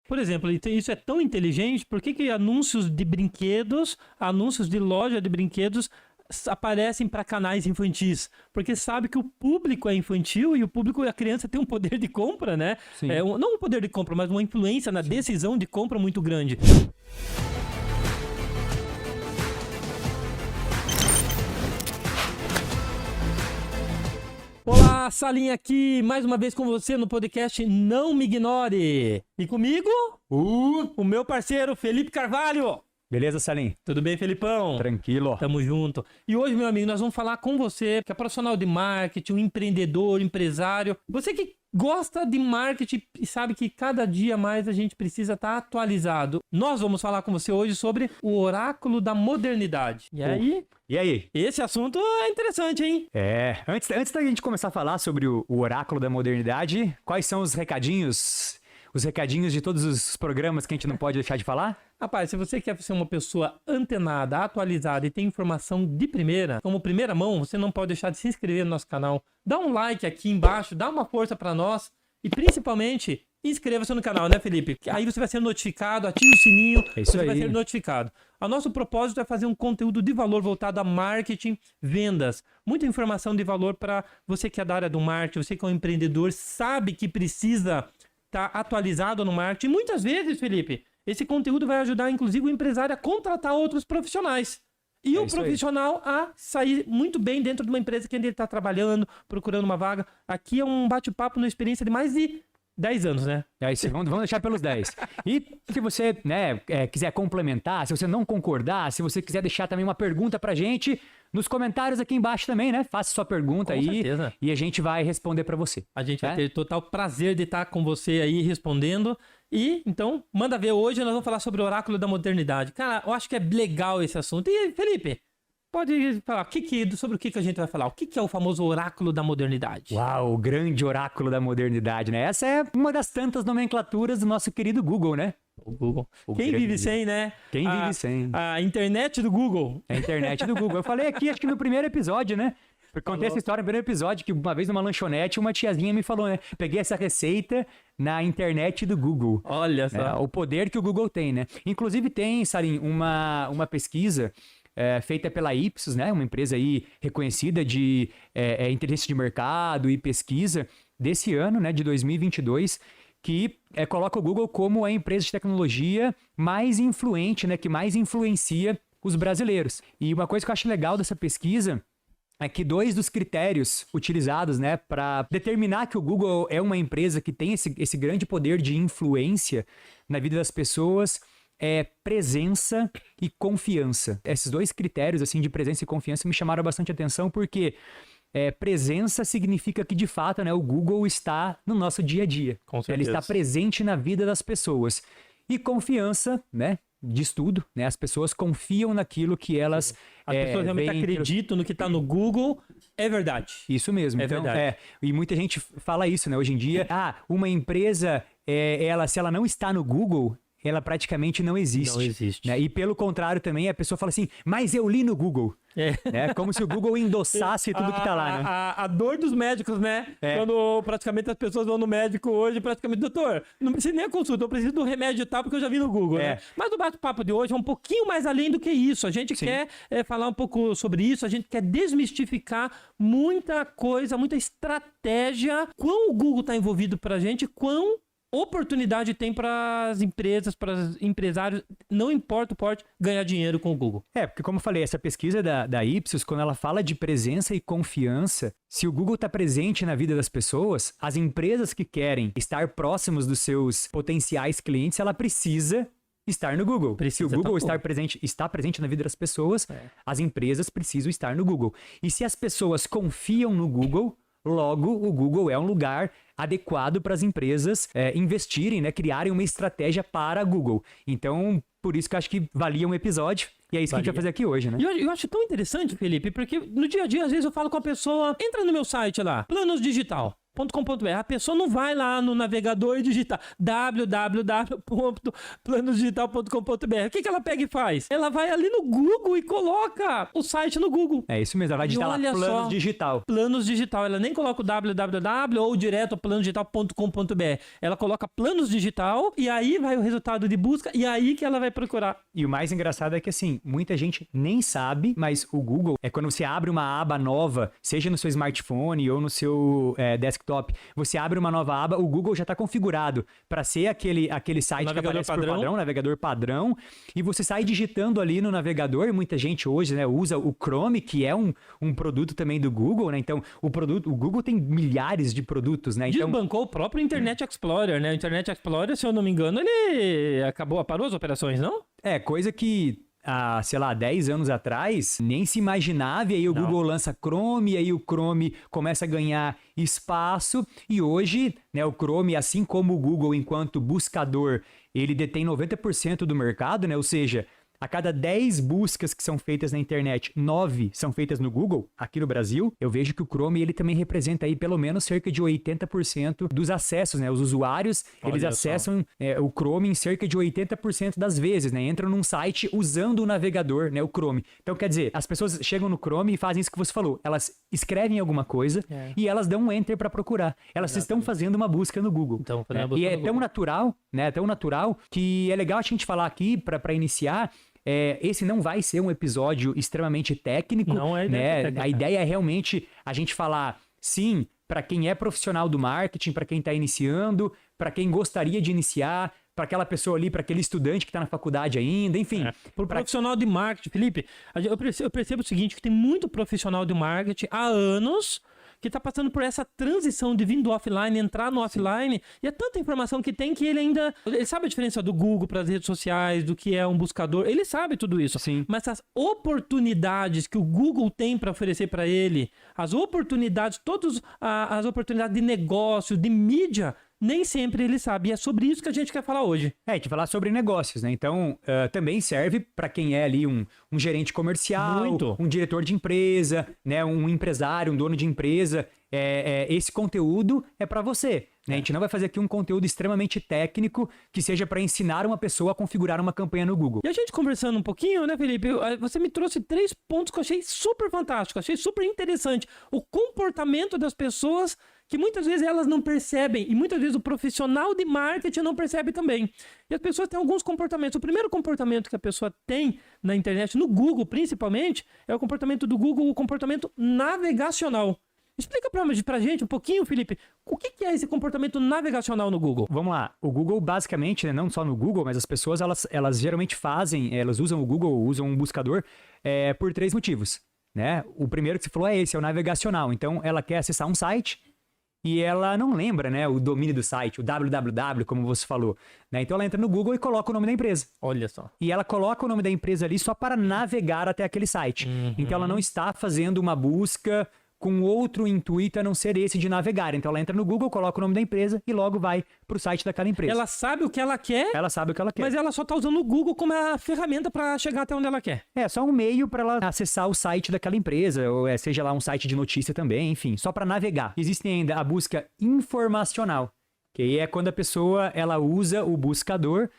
Por exemplo, isso é tão inteligente, por que anúncios de brinquedos, anúncios de loja de brinquedos aparecem para canais infantis? Porque sabe que o público é infantil e a criança tem um poder de compra, né? Não um poder de compra, mas uma influência na decisão de compra muito grande. Olá, Salim aqui, mais uma vez com você no podcast Não Me Ignore. E comigo, o meu parceiro Felipe Carvalho. Beleza, Salim? Tudo bem, Felipão? Tranquilo. Tamo junto. E hoje, meu amigo, nós vamos falar com você, que é profissional de marketing, um empreendedor, empresário. Você que gosta de marketing e sabe que cada dia mais a gente precisa estar atualizado. Nós vamos falar com você hoje sobre o oráculo da modernidade. E aí? Esse assunto é interessante, hein? Antes da gente começar a falar sobre o oráculo da modernidade, quais são os recadinhos? Os recadinhos de todos os programas que a gente não pode deixar de falar? Rapaz, se você quer ser uma pessoa antenada, atualizada e tem informação de primeira, como primeira mão, você não pode deixar de se inscrever no nosso canal. Dá um like aqui embaixo, dá uma força pra nós e principalmente inscreva-se no canal, né, Felipe? Aí você vai ser notificado, ative o sininho, você vai ser notificado. O nosso propósito é fazer um conteúdo de valor voltado a marketing, vendas. Muita informação de valor para você que é da área do marketing, você que é um empreendedor, sabe que precisa estar atualizado no marketing. Muitas vezes, Felipe, esse conteúdo vai ajudar, inclusive, o empresário a contratar outros profissionais. E o profissional a sair muito bem dentro de uma empresa que ele está trabalhando, procurando uma vaga. Aqui é um bate-papo na experiência de mais de 10 anos, né? Vamos deixar pelos 10. E se você quiser complementar, se você não concordar, se você quiser deixar também uma pergunta pra gente, nos comentários aqui embaixo também, né? Faça sua pergunta aí certeza. E a gente vai responder pra você. A gente vai ter total prazer de estar com você aí respondendo. E, então, manda ver. Hoje nós vamos falar sobre o oráculo da modernidade. Cara, eu acho que é legal esse assunto. E, Felipe, pode falar sobre o que a gente vai falar? O que é o famoso oráculo da modernidade? Uau, o grande oráculo da modernidade, né? Essa é uma das tantas nomenclaturas do nosso querido Google, né? O Google. Quem vive sem, né? Quem vive sem? A internet do Google. A internet do Google. Eu falei aqui, acho que no primeiro episódio, né? Eu contei essa história no primeiro episódio, que uma vez numa lanchonete, uma tiazinha me falou, né? Peguei essa receita na internet do Google. Olha só. O poder que o Google tem, né? Inclusive tem, Salim, uma pesquisa feita pela Ipsos, né? Uma empresa aí reconhecida de inteligência de mercado e pesquisa desse ano, né? De 2022, que coloca o Google como a empresa de tecnologia mais influente, né? Que mais influencia os brasileiros. E uma coisa que eu acho legal dessa pesquisa é que 2 dos critérios utilizados, né, para determinar que o Google é uma empresa que tem esse grande poder de influência na vida das pessoas é presença e confiança. Esses 2 critérios, assim, de presença e confiança me chamaram bastante atenção porque presença significa que, de fato, né, o Google está no nosso dia a dia. Com certeza. Ele está presente na vida das pessoas. E confiança, né, diz tudo, né? As pessoas confiam naquilo que elas As pessoas realmente acreditam no que está no Google, é verdade. Isso mesmo. Então, verdade. E muita gente fala isso, né? Hoje em dia, uma empresa, se ela não está no Google, ela praticamente não existe. Não existe. Né? E pelo contrário também, a pessoa fala assim, mas eu li no Google. Né? Como se o Google endossasse tudo que tá lá, né? A dor dos médicos, né? Quando praticamente as pessoas vão no médico hoje, praticamente, doutor, não precisa nem a consulta, eu preciso do remédio e tal, porque eu já vi no Google, né? Mas o bate-papo de hoje é um pouquinho mais além do que isso. A gente quer falar um pouco sobre isso, a gente quer desmistificar muita coisa, muita estratégia. Quão o Google tá envolvido pra gente, quão oportunidade tem para as empresas, para os empresários, não importa o porte, ganhar dinheiro com o Google. Porque como eu falei, essa pesquisa da Ipsos, quando ela fala de presença e confiança, se o Google está presente na vida das pessoas, as empresas que querem estar próximos dos seus potenciais clientes, ela precisa estar no Google. Se o Google está presente na vida das pessoas, as empresas precisam estar no Google. E se as pessoas confiam no Google, logo o Google é um lugar adequado para as empresas investirem, né, criarem uma estratégia para Google. Então, por isso que eu acho que valia um episódio. E é isso que a gente vai fazer aqui hoje, né? Eu acho tão interessante, Felipe, porque no dia a dia, às vezes eu falo com a pessoa, entra no meu site lá, Planos Digital. A pessoa não vai lá no navegador e digita www.planosdigital.com.br. O que ela pega e faz? Ela vai ali no Google e coloca o site no Google. É isso mesmo, ela vai digitar lá Planos Digital. Planos Digital. Ela nem coloca o www ou direto planosdigital.com.br. Ela coloca Planos Digital e aí vai o resultado de busca e aí que ela vai procurar. E o mais engraçado é que, assim, muita gente nem sabe, mas o Google é quando você abre uma aba nova, seja no seu smartphone ou no seu desktop, você abre uma nova aba, o Google já está configurado para ser aquele site que aparece por padrão, navegador padrão, e você sai digitando ali no navegador, e muita gente hoje, né, usa o Chrome, que é um produto também do Google, né? Então, o Google tem milhares de produtos, né? Então, desbancou o próprio Internet Explorer, né? O Internet Explorer, se eu não me engano, ele parou as operações, não? Coisa que há, sei lá, 10 anos atrás, nem se imaginava, e aí o Google lança Chrome, e aí o Chrome começa a ganhar espaço, e hoje, né, o Chrome, assim como o Google, enquanto buscador, ele detém 90% do mercado, né, ou seja, a cada 10 buscas que são feitas na internet, 9 são feitas no Google, aqui no Brasil. Eu vejo que o Chrome, ele também representa aí pelo menos cerca de 80% dos acessos, né? Os usuários, eles acessam o Chrome em cerca de 80% das vezes, né? Entram num site usando o navegador, né? O Chrome. Então, quer dizer, as pessoas chegam no Chrome e fazem isso que você falou. Elas escrevem alguma coisa e elas dão um enter para procurar. Elas estão fazendo uma busca no Google. Então, E é tão natural, né? Tão natural que é legal a gente falar aqui para iniciar. Esse não vai ser um episódio extremamente técnico, não é né? técnica. A ideia é realmente a gente falar, sim, para quem é profissional do marketing, para quem está iniciando, para quem gostaria de iniciar, para aquela pessoa ali, para aquele estudante que está na faculdade ainda, enfim. Para o profissional de marketing, Felipe, eu percebo o seguinte, que tem muito profissional de marketing há anos que está passando por essa transição de vir do offline, entrar no offline, e é tanta informação que tem que ele sabe a diferença do Google para as redes sociais, do que é um buscador, ele sabe tudo isso. Sim. Mas as oportunidades que o Google tem para oferecer para ele, as oportunidades, as oportunidades de negócio, de mídia, nem sempre ele sabe. E é sobre isso que a gente quer falar hoje. A gente vai falar sobre negócios, né? Então, também serve para quem é ali um gerente comercial, um diretor de empresa, né? Um empresário, um dono de empresa. Esse conteúdo é para você. Né? A gente não vai fazer aqui um conteúdo extremamente técnico que seja para ensinar uma pessoa a configurar uma campanha no Google. E a gente conversando um pouquinho, né, Felipe? Você me trouxe 3 pontos que eu achei super fantástico, achei super interessante. O comportamento das pessoas que muitas vezes elas não percebem e muitas vezes o profissional de marketing não percebe também. E as pessoas têm alguns comportamentos. O primeiro comportamento que a pessoa tem na internet, no Google principalmente, é o comportamento do Google, o comportamento navegacional. Explica pra gente um pouquinho, Felipe, o que é esse comportamento navegacional no Google? Vamos lá. O Google, basicamente, né, não só no Google, mas as pessoas, elas geralmente elas usam o Google, usam um buscador por 3 motivos. Né? O primeiro que você falou é o navegacional. Então, ela quer acessar um site e ela não lembra, né, o domínio do site, o www, como você falou. Né? Então, ela entra no Google e coloca o nome da empresa. Olha só. E ela coloca o nome da empresa ali só para navegar até aquele site. Então, ela não está fazendo uma busca com outro intuito a não ser esse de navegar. Então, ela entra no Google, coloca o nome da empresa e logo vai para o site daquela empresa. Ela sabe o que ela quer. Ela sabe o que ela quer. Mas ela só está usando o Google como a ferramenta para chegar até onde ela quer. Só um meio para ela acessar o site daquela empresa, ou seja lá um site de notícia também, enfim, só para navegar. Existe ainda a busca informacional, que aí é quando a pessoa ela usa o buscador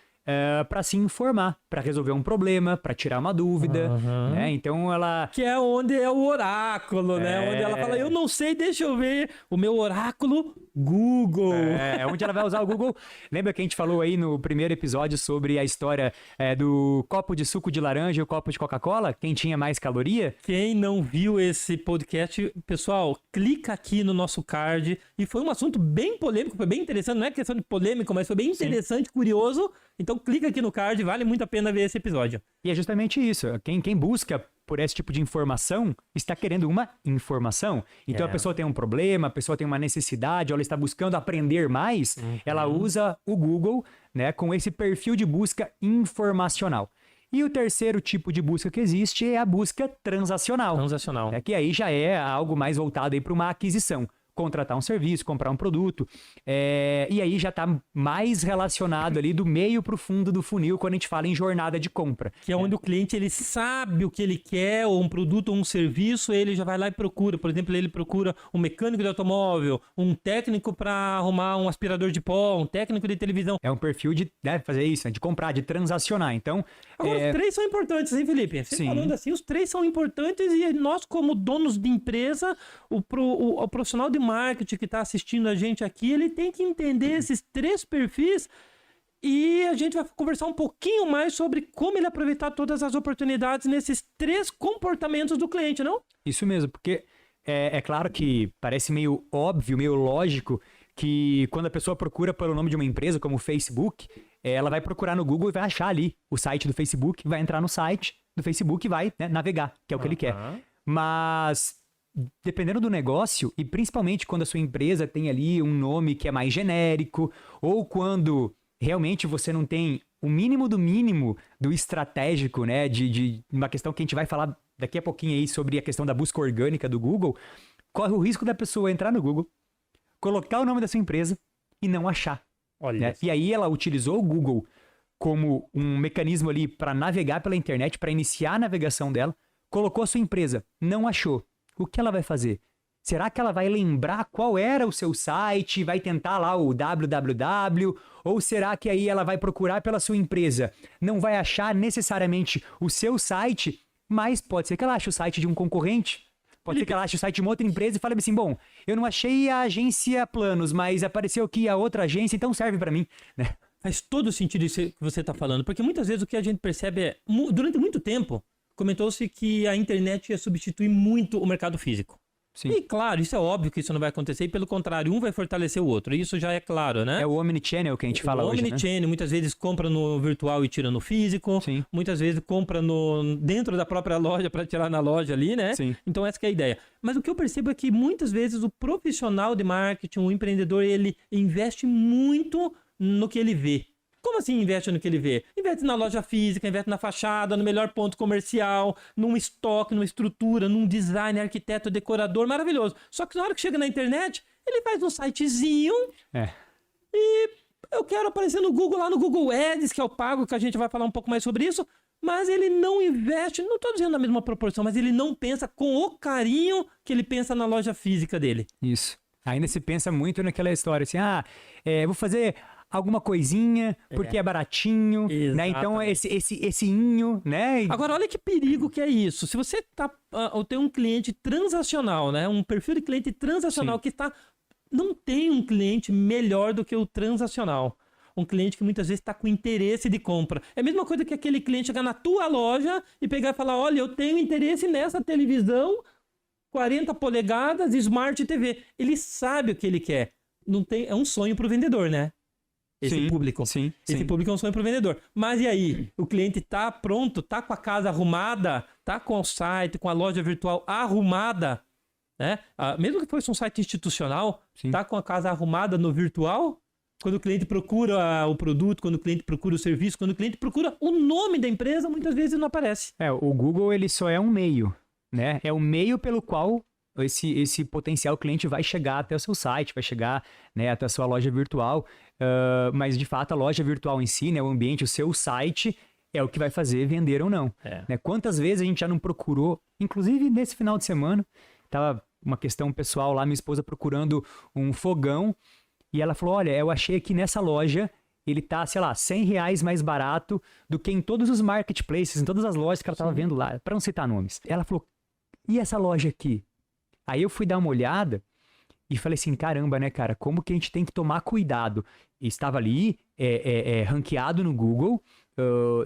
para se informar, para resolver um problema, para tirar uma dúvida, né? Então ela... Que é onde é o oráculo, né? Onde ela fala, eu não sei, deixa eu ver o meu oráculo Google. Onde ela vai usar o Google. Lembra que a gente falou aí no primeiro episódio sobre a história do copo de suco de laranja e o copo de Coca-Cola? Quem tinha mais caloria? Quem não viu esse podcast, pessoal, clica aqui no nosso card. E foi um assunto bem polêmico, foi bem interessante. Não é questão de polêmico, mas foi bem interessante, curioso. Então clica aqui no card, vale muito a pena ver esse episódio. E é justamente isso. Quem busca por esse tipo de informação está querendo uma informação. Então a pessoa tem um problema, a pessoa tem uma necessidade, ela está buscando aprender mais, ela usa o Google, né, com esse perfil de busca informacional. E o terceiro tipo de busca que existe é a busca transacional. Transacional. Que aí já é algo mais voltado para uma aquisição. contratar um serviço, comprar um produto. E aí já está mais relacionado ali do meio para o fundo do funil quando a gente fala em jornada de compra. Que é onde o cliente ele sabe o que ele quer, ou um produto ou um serviço, ele já vai lá e procura. Por exemplo, ele procura um mecânico de automóvel, um técnico para arrumar um aspirador de pó, um técnico de televisão. É um perfil de fazer isso, né? De comprar, de transacionar. Então, agora, os três são importantes, hein, Felipe? Você Sim. falando assim, os três são importantes e nós, como donos de empresa, o profissional de marketing que está assistindo a gente aqui, ele tem que entender esses três perfis e a gente vai conversar um pouquinho mais sobre como ele aproveitar todas as oportunidades nesses três comportamentos do cliente, não? Isso mesmo, porque é claro que parece meio óbvio, meio lógico que quando a pessoa procura pelo nome de uma empresa, como o Facebook, ela vai procurar no Google e vai achar ali o site do Facebook, vai entrar no site do Facebook e vai, né, navegar, que é o que ele quer. Mas, dependendo do negócio, e principalmente quando a sua empresa tem ali um nome que é mais genérico, ou quando realmente você não tem o mínimo do mínimo do estratégico, né, de uma questão que a gente vai falar daqui a pouquinho aí sobre a questão da busca orgânica do Google, corre o risco da pessoa entrar no Google, colocar o nome da sua empresa e não achar. Olha. Né? E aí ela utilizou o Google como um mecanismo ali para navegar pela internet, para iniciar a navegação dela, colocou a sua empresa, não achou. O que ela vai fazer? Será que ela vai lembrar qual era o seu site, vai tentar lá o www, ou será que aí ela vai procurar pela sua empresa? Não vai achar necessariamente o seu site, mas pode ser que ela ache o site de um concorrente. Pode ser que ela ache o site de uma outra empresa e fale assim, bom, eu não achei a agência Planos, mas apareceu aqui a outra agência, então serve para mim, né? Faz todo sentido isso que você está falando, porque muitas vezes o que a gente percebe é, durante muito tempo, comentou-se que a internet ia substituir muito o mercado físico. Sim. E claro, isso é óbvio que isso não vai acontecer, e pelo contrário, um vai fortalecer o outro, isso já é claro, né? É o Omnichannel que a gente fala hoje, né? O Omnichannel, muitas vezes compra no virtual e tira no físico, Sim. muitas vezes compra dentro da própria loja para tirar na loja ali, né? Sim. Então essa que é a ideia. Mas o que eu percebo é que muitas vezes o profissional de marketing, o empreendedor, ele investe muito no que ele vê. Como assim investe no que ele vê? Investe na loja física, investe na fachada, no melhor ponto comercial, num estoque, numa estrutura, num design, arquiteto, decorador, maravilhoso. Só que na hora que chega na internet, ele faz um sitezinho e eu quero aparecer no Google, lá no Google Ads, que é o pago, que a gente vai falar um pouco mais sobre isso, mas ele não investe, não estou dizendo na mesma proporção, mas ele não pensa com o carinho que ele pensa na loja física dele. Isso. Ainda se pensa muito naquela história assim, vou fazer alguma coisinha, porque é baratinho, né? Então esse inho, né? Agora, olha que perigo que é isso. Se você tem um cliente transacional, né? Um perfil de cliente transacional que não tem um cliente melhor do que o transacional. Um cliente que muitas vezes está com interesse de compra. É a mesma coisa que aquele cliente chegar na tua loja e pegar e falar, olha, eu tenho interesse nessa televisão 40 polegadas, Smart TV. Ele sabe o que ele quer. Não tem, é um sonho para o vendedor, né? Esse público. Esse público é um sonho para o vendedor. Mas e aí? O cliente tá pronto, tá com a casa arrumada, tá com o site, com a loja virtual arrumada, né? Mesmo que fosse um site institucional, tá com a casa arrumada no virtual? Quando o cliente procura o produto, quando o cliente procura o serviço, quando o cliente procura o nome da empresa, muitas vezes não aparece. O Google, ele só é um meio, né? É o meio pelo qual esse potencial cliente vai chegar até o seu site, vai chegar, né, até a sua loja virtual. Mas, de fato, a loja virtual em si, né, o ambiente, o seu site, é o que vai fazer vender ou não. Né? Quantas vezes a gente já não procurou, inclusive nesse final de semana, tava uma questão pessoal lá, minha esposa procurando um fogão, e ela falou, olha, eu achei aqui nessa loja, ele tá, sei lá, R$100 mais barato do que em todos os marketplaces, em todas as lojas que ela tava vendo lá, para não citar nomes. Ela falou, e essa loja aqui? Aí eu fui dar uma olhada e falei assim, caramba, né, cara, como que a gente tem que tomar cuidado? E estava ali, ranqueado no Google,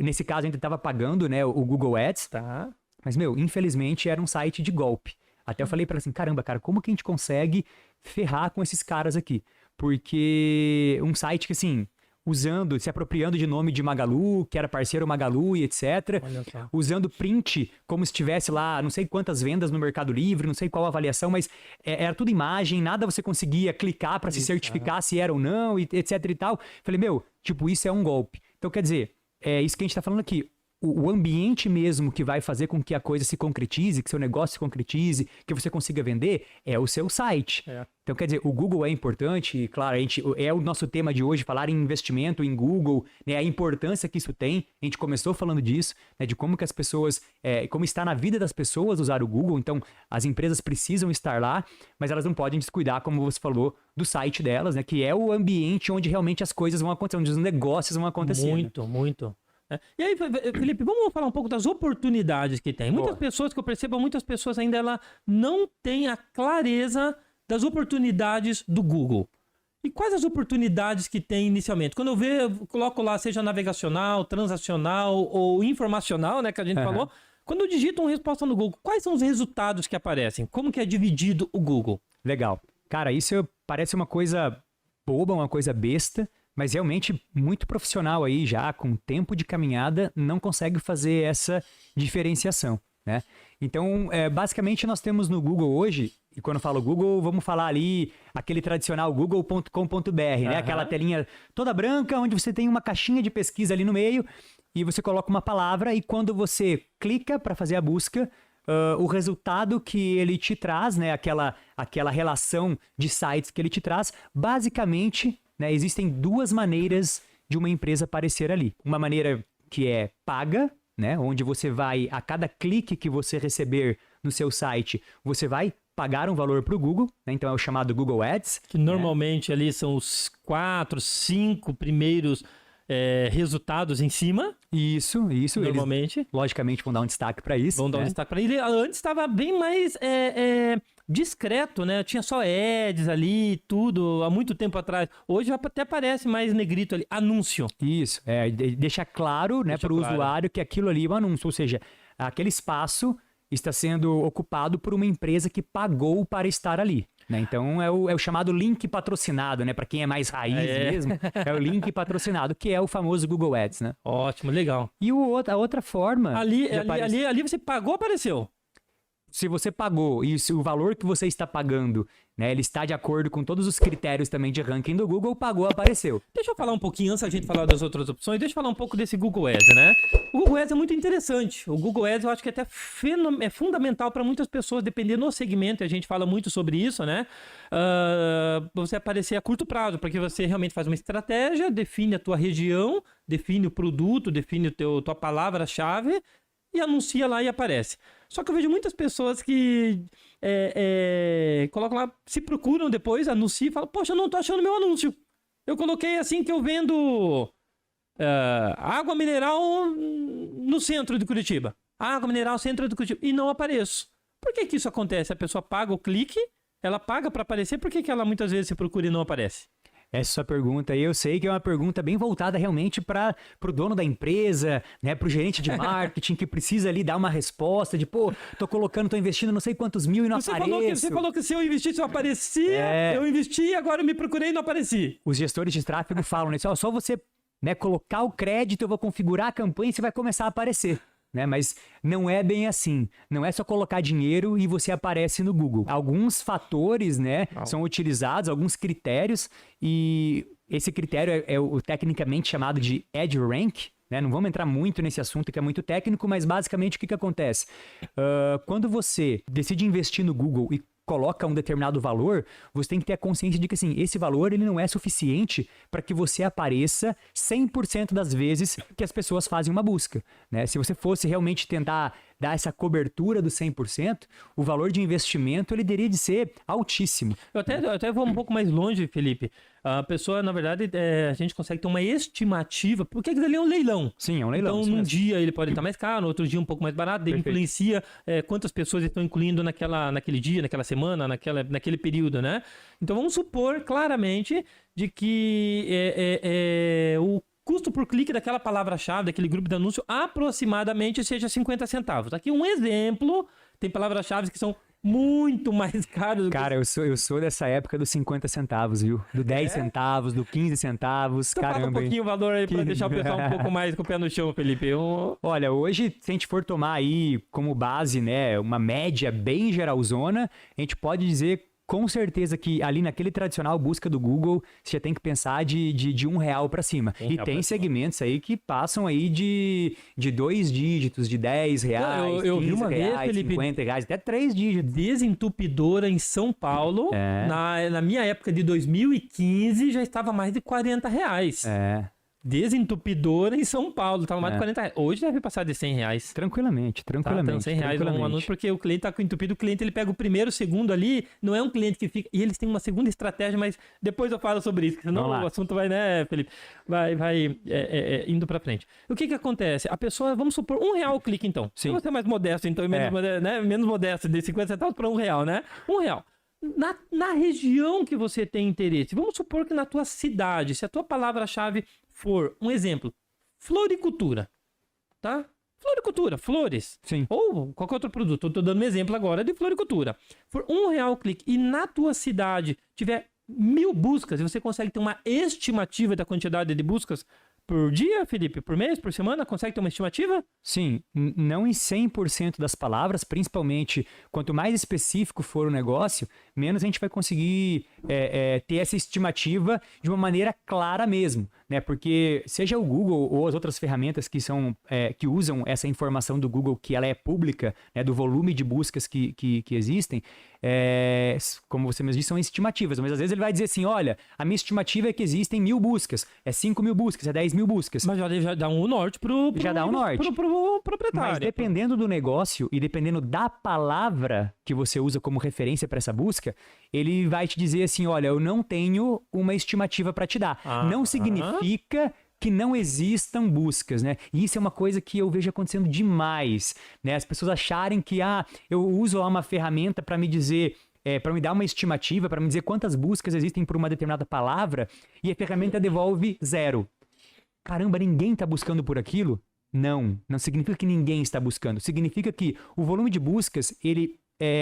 nesse caso a gente estava pagando, né, o Google Ads, mas, infelizmente era um site de golpe. Até eu falei para ela assim, caramba, cara, como que a gente consegue ferrar com esses caras aqui? Porque um site que, assim, se apropriando de nome de Magalu, que era parceiro Magalu e etc. Usando print como se tivesse lá não sei quantas vendas no Mercado Livre, não sei qual a avaliação, mas era tudo imagem, nada você conseguia clicar para se certificar se era ou não, e etc e tal. Falei, isso é um golpe. Então, quer dizer, é isso que a gente tá falando aqui. o ambiente mesmo que vai fazer com que a coisa se concretize, que seu negócio se concretize, que você consiga vender, é o seu site. Então, quer dizer, o Google é importante, e claro, é o nosso tema de hoje, falar em investimento em Google, né, a importância que isso tem. A gente começou falando disso, né, de como que as pessoas, como está na vida das pessoas usar o Google. Então, as empresas precisam estar lá, mas elas não podem descuidar, como você falou, do site delas, né, que é o ambiente onde realmente as coisas vão acontecer, onde os negócios vão acontecer. Muito. E aí, Felipe, vamos falar um pouco das oportunidades que tem. Muitas pessoas que eu percebo, muitas pessoas ainda ela não têm a clareza das oportunidades do Google. E quais as oportunidades que tem inicialmente? Quando eu coloco lá, seja navegacional, transacional ou informacional, né, que a gente falou, quando eu digito uma resposta no Google, quais são os resultados que aparecem? Como que é dividido o Google? Legal. Cara, isso parece uma coisa boba, uma coisa besta, mas realmente muito profissional aí já, com tempo de caminhada, não consegue fazer essa diferenciação, né? Então, basicamente nós temos no Google hoje, e quando eu falo Google, vamos falar ali aquele tradicional google.com.br, né? Aquela telinha toda branca, onde você tem uma caixinha de pesquisa ali no meio, e você coloca uma palavra, e quando você clica para fazer a busca, o resultado que ele te traz, né? Aquela relação de sites que ele te traz, basicamente, né, existem duas maneiras de uma empresa aparecer ali. Uma maneira que é paga, né, onde você vai, a cada clique que você receber no seu site, você vai pagar um valor para o Google, né, então é o chamado Google Ads. Que normalmente ali são os 4, 5 primeiros resultados em cima. Isso. Normalmente. Eles, logicamente, vão dar um destaque para isso. Vão dar um destaque para ele. Antes estava bem mais discreto, né? Tinha só ads ali, tudo, há muito tempo atrás. Hoje até aparece mais negrito ali, anúncio. Isso, deixa claro, né, para o usuário que aquilo ali é um anúncio, ou seja, aquele espaço está sendo ocupado por uma empresa que pagou para estar ali. Né? Então é o chamado link patrocinado, né? Para quem é mais raiz mesmo, é o link patrocinado, que é o famoso Google Ads, né? Ótimo, legal. E a outra forma... Ali você pagou, apareceu. Se você pagou e se o valor que você está pagando, né, ele está de acordo com todos os critérios também de ranking do Google, pagou, apareceu. Deixa eu falar um pouquinho, antes da gente falar das outras opções, deixa eu falar um pouco desse Google Ads, né? O Google Ads é muito interessante. O Google Ads eu acho que até é fundamental para muitas pessoas, dependendo do segmento, e a gente fala muito sobre isso, né? Você aparecer a curto prazo, porque você realmente faz uma estratégia, define a tua região, define o produto, define tua palavra-chave, e anuncia lá e aparece. Só que eu vejo muitas pessoas que colocam lá, se procuram depois, anunciam e falam, poxa, eu não tô achando meu anúncio. Eu coloquei assim que eu vendo água mineral no centro de Curitiba. Água mineral centro de Curitiba. E não apareço. Por que isso acontece? A pessoa paga o clique, ela paga para aparecer, por que ela muitas vezes se procura e não aparece? Essa sua pergunta aí, eu sei que é uma pergunta bem voltada realmente para o dono da empresa, né, para o gerente de marketing que precisa ali dar uma resposta de, tô investindo não sei quantos mil e não apareço. Você falou que se eu investisse eu aparecia, eu investi, agora eu me procurei e não apareci. Os gestores de tráfego falam, né, só você, né, colocar o crédito, eu vou configurar a campanha e você vai começar a aparecer. Né? Mas não é bem assim. Não é só colocar dinheiro e você aparece no Google. Alguns fatores, né, são utilizados, alguns critérios, e esse critério é o tecnicamente chamado de EdgeRank. Né? Não vamos entrar muito nesse assunto que é muito técnico, mas basicamente o que acontece? Quando você decide investir no Google e coloca um determinado valor, você tem que ter a consciência de que assim, esse valor ele não é suficiente para que você apareça 100% das vezes que as pessoas fazem uma busca. Né? Se você fosse realmente tentar dar essa cobertura do 100%, o valor de investimento ele deveria de ser altíssimo. Eu até vou um pouco mais longe, Felipe. A pessoa, na verdade, a gente consegue ter uma estimativa, porque aquilo ali é um leilão. Sim, é um leilão. Então, num dia ele pode estar mais caro, no outro dia um pouco mais barato, ele influencia quantas pessoas estão incluindo naquele dia, naquela semana, naquele período, né? Então, vamos supor claramente de que o custo por clique daquela palavra-chave, daquele grupo de anúncio, aproximadamente seja 50 centavos. Aqui um exemplo, tem palavras-chave que são muito mais caras. Cara, eu sou dessa época dos 50 centavos, viu? Do 10 centavos, do 15 centavos, então, caramba. Fala um pouquinho o valor aí pra deixar o pessoal um pouco mais com o pé no chão, Felipe. Olha, hoje, se a gente for tomar aí como base, né, uma média bem geralzona, a gente pode dizer com certeza que ali naquele tradicional busca do Google, você já tem que pensar de R$ 1 para cima. E tem segmentos aí que passam aí de 2 dígitos, de R$ 10, Eu vi uma vez, R$15, Felipe, R$50, até 3 dígitos. Desentupidora em São Paulo, na minha época de 2015, já estava mais de R$40. Desentupidora em São Paulo, estava mais de R$40. Hoje deve passar de R$100. Tranquilamente. Tá, então R$100 um anúncio, porque o cliente tá com entupido, o cliente ele pega o primeiro, o segundo ali, não é um cliente que fica... E eles têm uma segunda estratégia, mas depois eu falo sobre isso, senão o assunto vai, né, Felipe? Vai indo pra frente. O que acontece? A pessoa, vamos supor, R$1 o clique, então. Sim. Se você é mais modesto, então, menos modesto, de 50 centavos para R$1, né? R$1. Na região que você tem interesse, vamos supor que na tua cidade, se a tua palavra-chave for, um exemplo, floricultura, tá? Floricultura, flores. Sim. Ou qualquer outro produto. Eu tô dando um exemplo agora de floricultura. For R$1 o clique e na tua cidade tiver 1000 buscas e você consegue ter uma estimativa da quantidade de buscas por dia, Felipe? Por mês? Por semana? Consegue ter uma estimativa? Sim, não em 100% das palavras, principalmente quanto mais específico for o negócio, menos a gente vai conseguir ter essa estimativa de uma maneira clara mesmo, né? Porque seja o Google ou as outras ferramentas que usam essa informação do Google, que ela é pública, né? Do volume de buscas que existem, como você mesmo disse, são estimativas, mas às vezes ele vai dizer assim, olha, a minha estimativa é que existem 1000 buscas, é 5.000 buscas, é 10.000 buscas. Mas já dá um norte pro proprietário. Mas dependendo do negócio e dependendo da palavra que você usa como referência para essa busca, ele vai te dizer assim, olha, eu não tenho uma estimativa para te dar. Não significa que não existam buscas, né? E isso é uma coisa que eu vejo acontecendo demais, né? As pessoas acharem que, eu uso lá uma ferramenta para me dizer, para me dar uma estimativa, para me dizer quantas buscas existem por uma determinada palavra, e a ferramenta devolve 0. Caramba, ninguém está buscando por aquilo? Não significa que ninguém está buscando. Significa que o volume de buscas, ele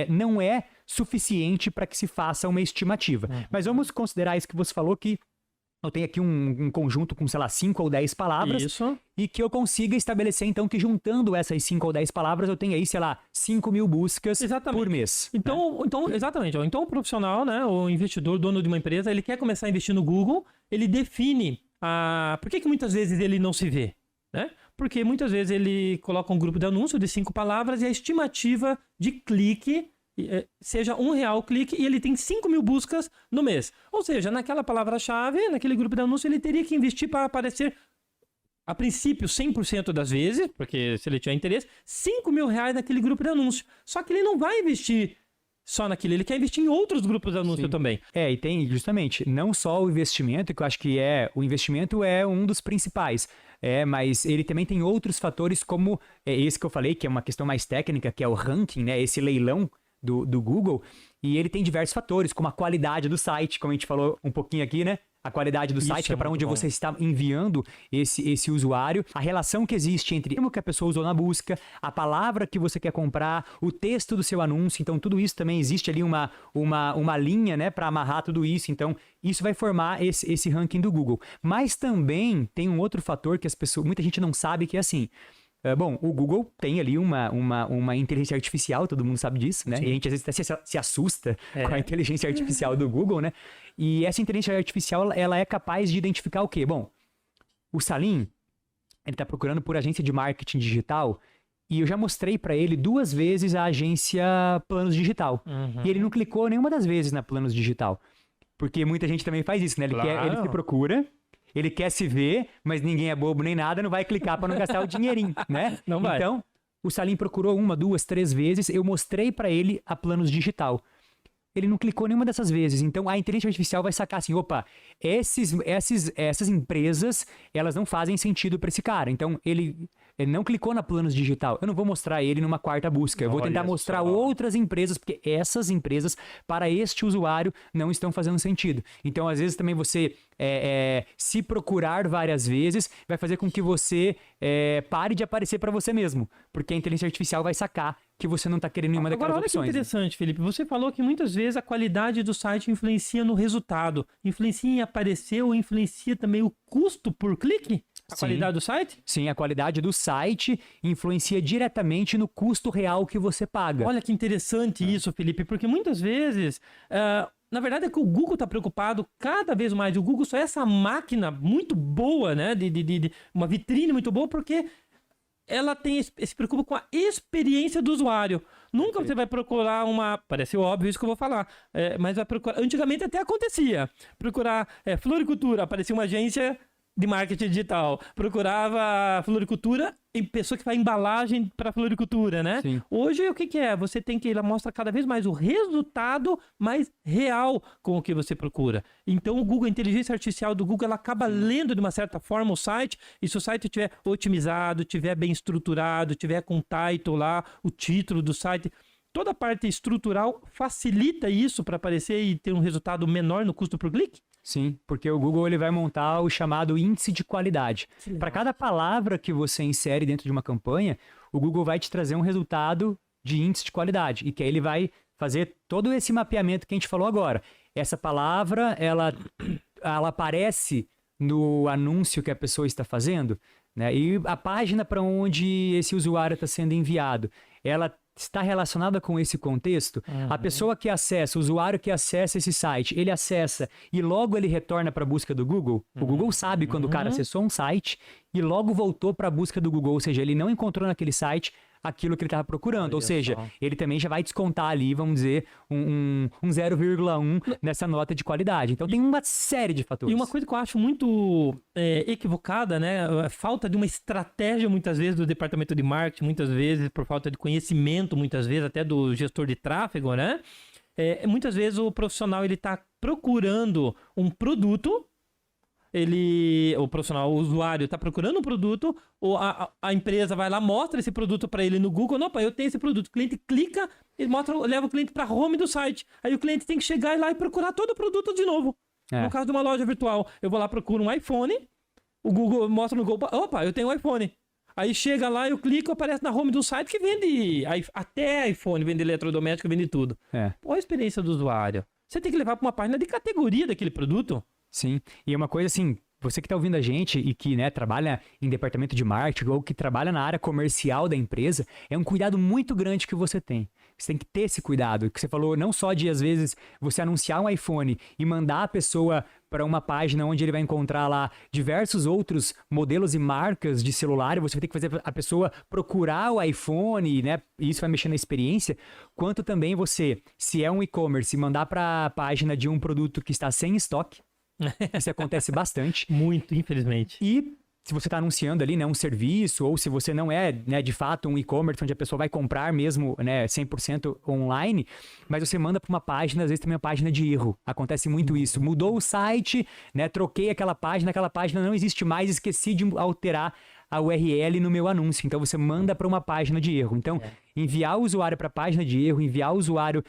não é suficiente para que se faça uma estimativa. Mas vamos considerar isso que você falou, que eu tenho aqui um conjunto com, sei lá, 5 ou 10 palavras. Isso. E que eu consiga estabelecer, então, que juntando essas 5 ou 10 palavras, eu tenho aí, sei lá, 5.000 buscas por mês. Então, exatamente. Então, o profissional, né, o investidor, dono de uma empresa, ele quer começar a investir no Google, ele define por que muitas vezes ele não se vê, né? Porque muitas vezes ele coloca um grupo de anúncio de 5 palavras e a estimativa de clique seja R$1 o clique e ele tem 5.000 buscas no mês. Ou seja, naquela palavra-chave, naquele grupo de anúncio, ele teria que investir para aparecer, a princípio, 100% das vezes, porque se ele tiver interesse, R$5.000 naquele grupo de anúncio. Só que ele não vai investir só naquilo, ele quer investir em outros grupos de anúncio também. E tem justamente, não só o investimento, que eu acho que o investimento é um dos principais, mas ele também tem outros fatores como esse que eu falei, que é uma questão mais técnica, que é o ranking, né, esse leilão do Google, e ele tem diversos fatores, como a qualidade do site, como a gente falou um pouquinho aqui, né? A qualidade do site, que é para onde você está enviando esse usuário, a relação que existe entre o que a pessoa usou na busca, a palavra que você quer comprar, o texto do seu anúncio, então tudo isso também existe ali uma linha, né, para amarrar tudo isso, então isso vai formar esse ranking do Google. Mas também tem um outro fator que muita gente não sabe, que é assim, bom, o Google tem ali uma inteligência artificial, todo mundo sabe disso, né? Sim. E a gente às vezes até se assusta com a inteligência artificial do Google, né? E essa inteligência artificial, ela é capaz de identificar o quê? Bom, o Salim, ele tá procurando por agência de marketing digital e eu já mostrei para ele 2 vezes a agência Planos Digital. E ele não clicou nenhuma das vezes na Planos Digital. Porque muita gente também faz isso, né? Ele se procura... Ele quer se ver, mas ninguém é bobo nem nada, não vai clicar para não gastar o dinheirinho, né? Não vai. Então, o Salim procurou 1, 2, 3 vezes, eu mostrei para ele a Planos Digital. Ele não clicou nenhuma dessas vezes. Então, a inteligência artificial vai sacar assim, opa, essas empresas, elas não fazem sentido para esse cara. Então, ele não clicou na Planos Digital. Eu não vou mostrar ele numa 4ª busca. Eu vou tentar mostrar outras empresas, porque essas empresas, para este usuário, não estão fazendo sentido. Então, às vezes, também você se procurar várias vezes vai fazer com que você pare de aparecer para você mesmo. Porque a inteligência artificial vai sacar que você não está querendo nenhuma daquelas opções. Agora, olha que interessante, Felipe. Você falou que muitas vezes a qualidade do site influencia no resultado. Influencia em aparecer ou influencia também o custo por clique? A qualidade do site? Sim, a qualidade do site influencia diretamente no custo real que você paga. Olha que interessante isso, Felipe, porque muitas vezes, na verdade é que o Google está preocupado cada vez mais. O Google só é essa máquina muito boa, né, de uma vitrine muito boa, porque ela se preocupa com a experiência do usuário. Nunca você vai procurar parece óbvio isso que eu vou falar, mas vai procurar, antigamente até acontecia, procurar floricultura, aparecia uma agência de marketing digital, procurava floricultura em pessoa que faz embalagem para floricultura, né? Sim. Hoje o que é? Você tem que ela mostra cada vez mais o resultado mais real com o que você procura. Então o Google, a inteligência artificial do Google, ela acaba lendo de uma certa forma o site, e se o site estiver otimizado, estiver bem estruturado, tiver com title lá, o título do site, toda a parte estrutural facilita isso para aparecer e ter um resultado menor no custo por clique? Sim, porque o Google ele vai montar o chamado índice de qualidade. Para cada palavra que você insere dentro de uma campanha, o Google vai te trazer um resultado de índice de qualidade. E que aí ele vai fazer todo esse mapeamento que a gente falou agora. Essa palavra, ela aparece no anúncio que a pessoa está fazendo, né? E a página para onde esse usuário está sendo enviado, ela está relacionada com esse contexto. A pessoa que acessa, o usuário que acessa esse site, ele acessa e logo ele retorna para a busca do Google. O Google sabe quando o cara acessou um site e logo voltou para a busca do Google, ou seja, ele não encontrou naquele site aquilo que ele estava procurando. Ou seja, ele também já vai descontar ali, vamos dizer, um 0,1 nessa nota de qualidade. Então tem uma série de fatores. E uma coisa que eu acho muito equivocada, né? A falta de uma estratégia, muitas vezes, do departamento de marketing, muitas vezes, por falta de conhecimento, muitas vezes, até do gestor de tráfego, né? Muitas vezes o profissional ele está procurando um produto. O profissional, o usuário está procurando um produto, ou a empresa vai lá, mostra esse produto para ele no Google. Não, eu tenho esse produto. O cliente clica e leva o cliente para a home do site. Aí o cliente tem que chegar lá e procurar todo o produto de novo. No caso de uma loja virtual, eu vou lá, procuro um iPhone, o Google mostra no Google, opa, eu tenho um iPhone. Aí chega lá, eu clico, aparece na home do site que vende até iPhone, vende eletrodoméstico, vende tudo. Qual a experiência do usuário? Você tem que levar para uma página de categoria daquele produto. Sim, e uma coisa assim, você que está ouvindo a gente e que, né, trabalha em departamento de marketing ou que trabalha na área comercial da empresa, é um cuidado muito grande que você tem. Você tem que ter esse cuidado, que você falou não só de, às vezes, você anunciar um iPhone e mandar a pessoa para uma página onde ele vai encontrar lá diversos outros modelos e marcas de celular, e você vai ter que fazer a pessoa procurar o iPhone, né? E isso vai mexer na experiência, quanto também você, se é um e-commerce, mandar para a página de um produto que está sem estoque. Isso acontece bastante. Muito, infelizmente. E se você está anunciando ali, né, um serviço, ou se você não é, né, de fato um e-commerce onde a pessoa vai comprar mesmo, né, 100% online, mas você manda para uma página, às vezes também uma página de erro. Acontece muito isso. Mudou o site, né, troquei aquela página não existe mais, esqueci de alterar a URL no meu anúncio. Então você manda para uma página de erro. Então, enviar o usuário para a página de erro, enviar o usuário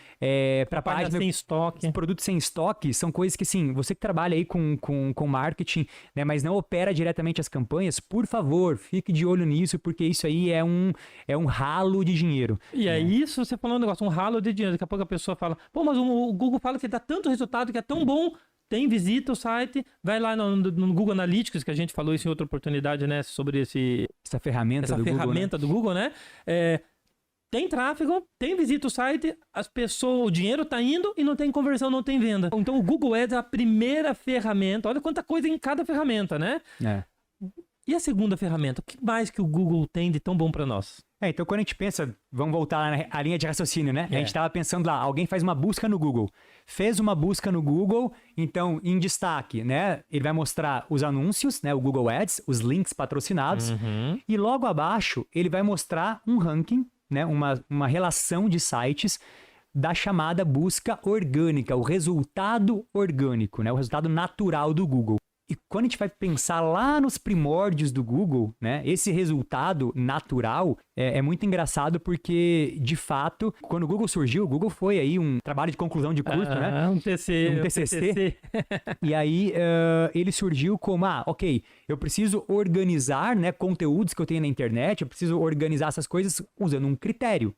para a página sem estoque. Produtos sem estoque são coisas que, sim, você que trabalha aí com marketing, né, mas não opera diretamente as campanhas, por favor, fique de olho nisso, porque isso aí é um ralo de dinheiro. E é isso, você falou um negócio, um ralo de dinheiro. Daqui a pouco a pessoa fala, pô, mas o Google fala que dá tanto resultado, que é tão bom. Visita o site, vai lá no Google Analytics, que a gente falou isso em outra oportunidade, né? Sobre essa ferramenta do Google, né? Tem tráfego, visita o site, o dinheiro tá indo e não tem conversão, não tem venda. Então o Google Ads é a primeira ferramenta. Olha quanta coisa em cada ferramenta, né? E a segunda ferramenta? O que mais que o Google tem de tão bom para nós? Então quando a gente pensa, vamos voltar à linha de raciocínio, né? A gente estava pensando lá, alguém faz uma busca no Google. Fez uma busca no Google, então em destaque, né? Ele vai mostrar os anúncios, né? O Google Ads, os links patrocinados. E logo abaixo, ele vai mostrar um ranking, né? Uma relação de sites da chamada busca orgânica, o resultado orgânico, né? O resultado natural do Google. E quando a gente vai pensar lá nos primórdios do Google, né, esse resultado natural é muito engraçado porque, de fato, quando o Google surgiu, o Google foi aí um trabalho de conclusão de curso, né? Um TCC. E aí ele surgiu como, ok, eu preciso organizar, né, conteúdos que eu tenho na internet, eu preciso organizar essas coisas usando um critério.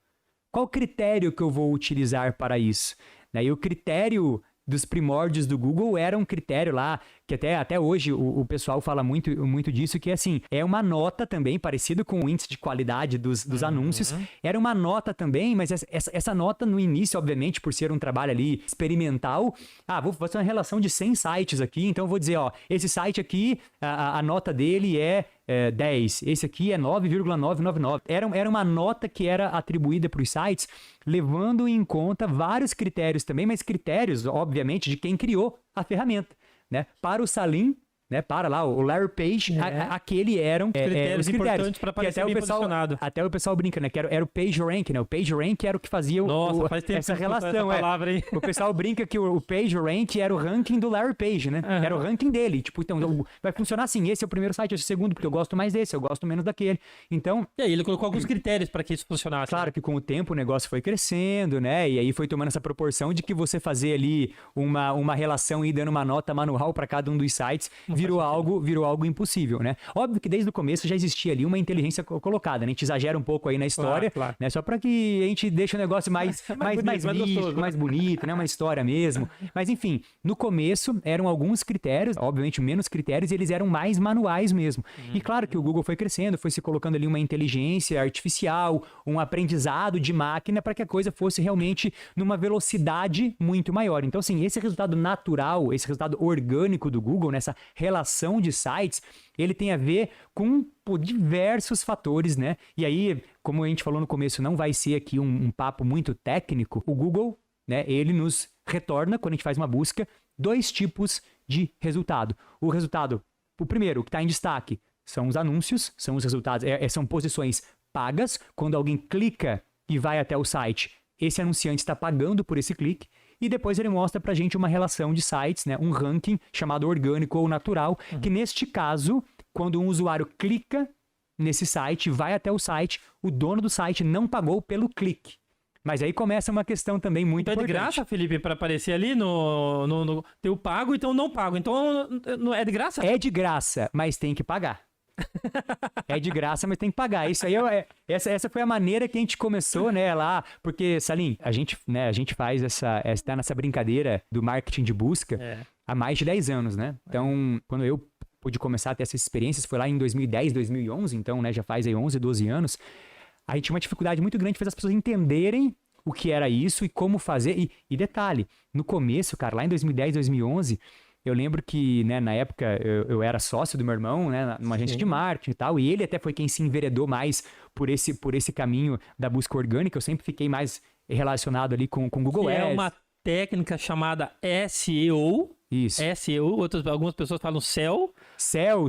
Qual critério que eu vou utilizar para isso? E o critério dos primórdios do Google era um critério lá, que até hoje o pessoal fala muito disso, que assim, é uma nota também, parecido com o índice de qualidade dos anúncios, era uma nota também, mas essa nota no início, obviamente, por ser um trabalho ali experimental, vou fazer uma relação de 100 sites aqui, então eu vou dizer, ó, esse site aqui, a nota dele é 10, esse aqui é 9,999. Era uma nota que era atribuída para os sites, levando em conta vários critérios também, mas critérios, obviamente, de quem criou a ferramenta, né? Para o Salim, né? Para lá, o Larry Page, aquele eram critérios os importantes para aparecer bem posicionado. Até o pessoal brinca, né? Que era o PageRank, né? O PageRank era o que fazia faz tempo essa que eu escuto relação. essa palavra aí. O pessoal brinca que o PageRank era o ranking do Larry Page, né? Era o ranking dele. Tipo, então, vai funcionar assim. Esse é o primeiro site, esse é o segundo, porque eu gosto mais desse, eu gosto menos daquele. Então... E aí ele colocou alguns critérios para que isso funcionasse. Claro que com o tempo o negócio foi crescendo, né? E aí foi tomando essa proporção de que você fazer ali uma relação e dando uma nota manual para cada um dos sites virou algo impossível, né? Óbvio que desde o começo já existia ali uma inteligência colocada, né? A gente exagera um pouco aí na história, claro. Né? Só para que a gente deixe o negócio mais nítido, mais bonito, né? Uma história mesmo. Mas enfim, no começo eram alguns critérios, obviamente menos critérios, e eles eram mais manuais mesmo. E claro que o Google foi crescendo, foi se colocando ali uma inteligência artificial, um aprendizado de máquina para que a coisa fosse realmente numa velocidade muito maior. Então, assim, esse resultado natural, esse resultado orgânico do Google, nessa relação de sites, ele tem a ver com diversos fatores, né? E aí, como a gente falou no começo, não vai ser aqui um papo muito técnico. O Google, né, ele nos retorna, quando a gente faz uma busca, 2 tipos de resultado. O primeiro, o que está em destaque, são os anúncios, são os resultados, são posições pagas. Quando alguém clica e vai até o site, esse anunciante está pagando por esse clique. E depois ele mostra pra gente uma relação de sites, né? Um ranking chamado orgânico ou natural, que neste caso, quando um usuário clica nesse site, vai até o site, o dono do site não pagou pelo clique. Mas aí começa uma questão também muito importante. É de graça, Felipe, para aparecer ali no teu pago, então não pago. Então não é de graça? É de graça, mas tem que pagar. É de graça, mas tem que pagar. Isso aí essa foi a maneira que a gente começou, né, lá, porque, Salim, a gente faz tá nessa brincadeira do marketing de busca há mais de 10 anos, né? Então, quando eu pude começar a ter essas experiências, foi lá em 2010, 2011, então, né, já faz aí 11, 12 anos, a gente tinha uma dificuldade muito grande de fazer as pessoas entenderem o que era isso e como fazer. E detalhe, no começo, cara, lá em 2010, 2011, eu lembro que, né, na época, eu era sócio do meu irmão, né, numa agência de marketing e tal, e ele até foi quem se enveredou mais por esse caminho da busca orgânica. Eu sempre fiquei mais relacionado ali com Google Ads. É uma técnica chamada SEO. Isso. SEO, algumas pessoas falam SEO. SEO,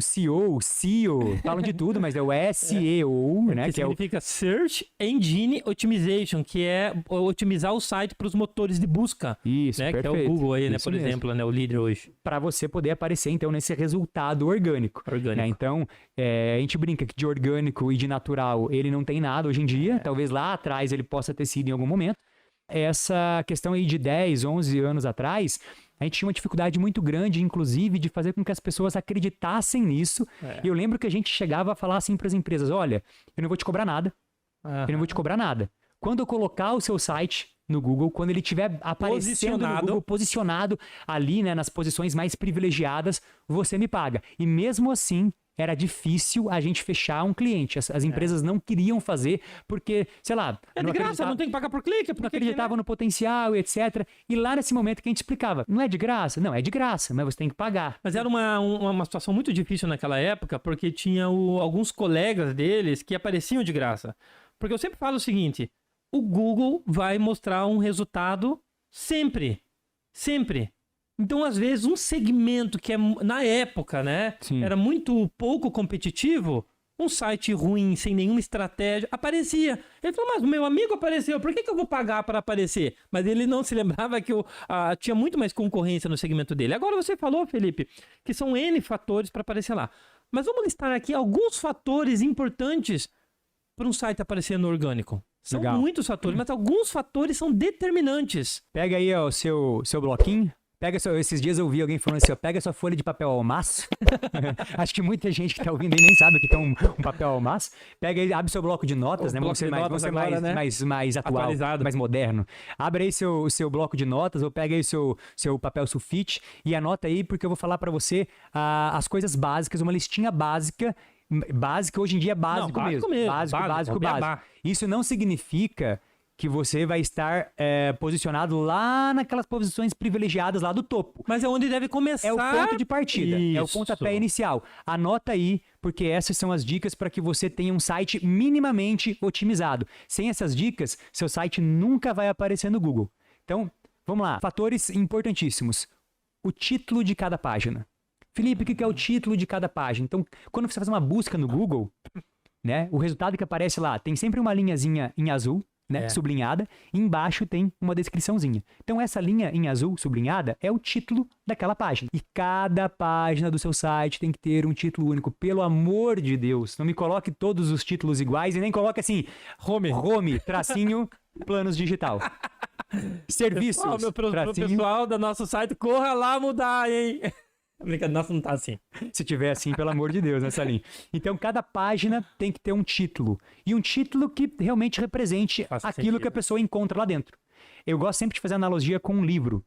SEO, falam de tudo, mas é o SEO, né? Que significa Search Engine Optimization, que é otimizar o site para os motores de busca. Isso, né? perfeito. Que é o Google aí, né? Isso Por mesmo. exemplo, né? O líder hoje. Para você poder aparecer, então, nesse resultado orgânico. Né? Então, a gente brinca que de orgânico e de natural ele não tem nada hoje em dia. Talvez lá atrás ele possa ter sido em algum momento. Essa questão aí de 10, 11 anos atrás, a gente tinha uma dificuldade muito grande, inclusive, de fazer com que as pessoas acreditassem nisso. E eu lembro que a gente chegava a falar assim para as empresas, olha, eu não vou te cobrar nada. Eu não vou te cobrar nada. Quando eu colocar o seu site no Google, quando ele estiver aparecendo no Google, posicionado ali, né, nas posições mais privilegiadas, você me paga. E mesmo assim, era difícil a gente fechar um cliente. As empresas não queriam fazer porque, sei lá... É de graça, não tem que pagar por clique. Não acreditavam no potencial, etc. E lá nesse momento que a gente explicava, não é de graça? Não, é de graça, mas você tem que pagar. Mas era uma situação muito difícil naquela época, porque tinha alguns colegas deles que apareciam de graça. Porque eu sempre falo o seguinte, o Google vai mostrar um resultado sempre. Sempre. Então, às vezes, um segmento que na época, né, era muito pouco competitivo, um site ruim, sem nenhuma estratégia, aparecia. Ele falou, mas o meu amigo apareceu, por que eu vou pagar para aparecer? Mas ele não se lembrava que tinha muito mais concorrência no segmento dele. Agora você falou, Felipe, que são N fatores para aparecer lá. Mas vamos listar aqui alguns fatores importantes para um site aparecer no orgânico. São muitos fatores, mas alguns fatores são determinantes. Pega aí ó, o seu bloquinho. Esses dias eu ouvi alguém falando assim, ó, pega sua folha de papel almaço. Acho que muita gente que tá ouvindo aí nem sabe o que é um papel almaço. Pega aí, abre seu bloco de notas, né? Vamos ser mais atualizado, mais moderno. Abre aí seu bloco de notas, ou pega aí seu papel sulfite e anota aí, porque eu vou falar pra você as coisas básicas, uma listinha básica, hoje em dia é básico mesmo. Básico. Isso não significa que você vai estar posicionado lá naquelas posições privilegiadas lá do topo. Mas é onde deve começar. É o ponto de partida, Isso. é o pontapé inicial. Anota aí, porque essas são as dicas para que você tenha um site minimamente otimizado. Sem essas dicas, seu site nunca vai aparecer no Google. Então, vamos lá. Fatores importantíssimos. O título de cada página. Felipe, o que é o título de cada página? Então, quando você faz uma busca no Google, né, o resultado que aparece lá tem sempre uma linhazinha em azul, né, sublinhada, e embaixo tem uma descriçãozinha. Então, essa linha em azul sublinhada é o título daquela página. E cada página do seu site tem que ter um título único. Pelo amor de Deus, não me coloque todos os títulos iguais e nem coloque assim, home, tracinho, planos digital. Serviços, Pro pessoal do nosso site, corra lá mudar, hein? Brincadeira, nossa, não tá assim. Se tiver assim, pelo amor de Deus, nessa linha. Então, cada página tem que ter um título. E um título que realmente represente aquilo que a pessoa encontra lá dentro. Eu gosto sempre de fazer analogia com um livro.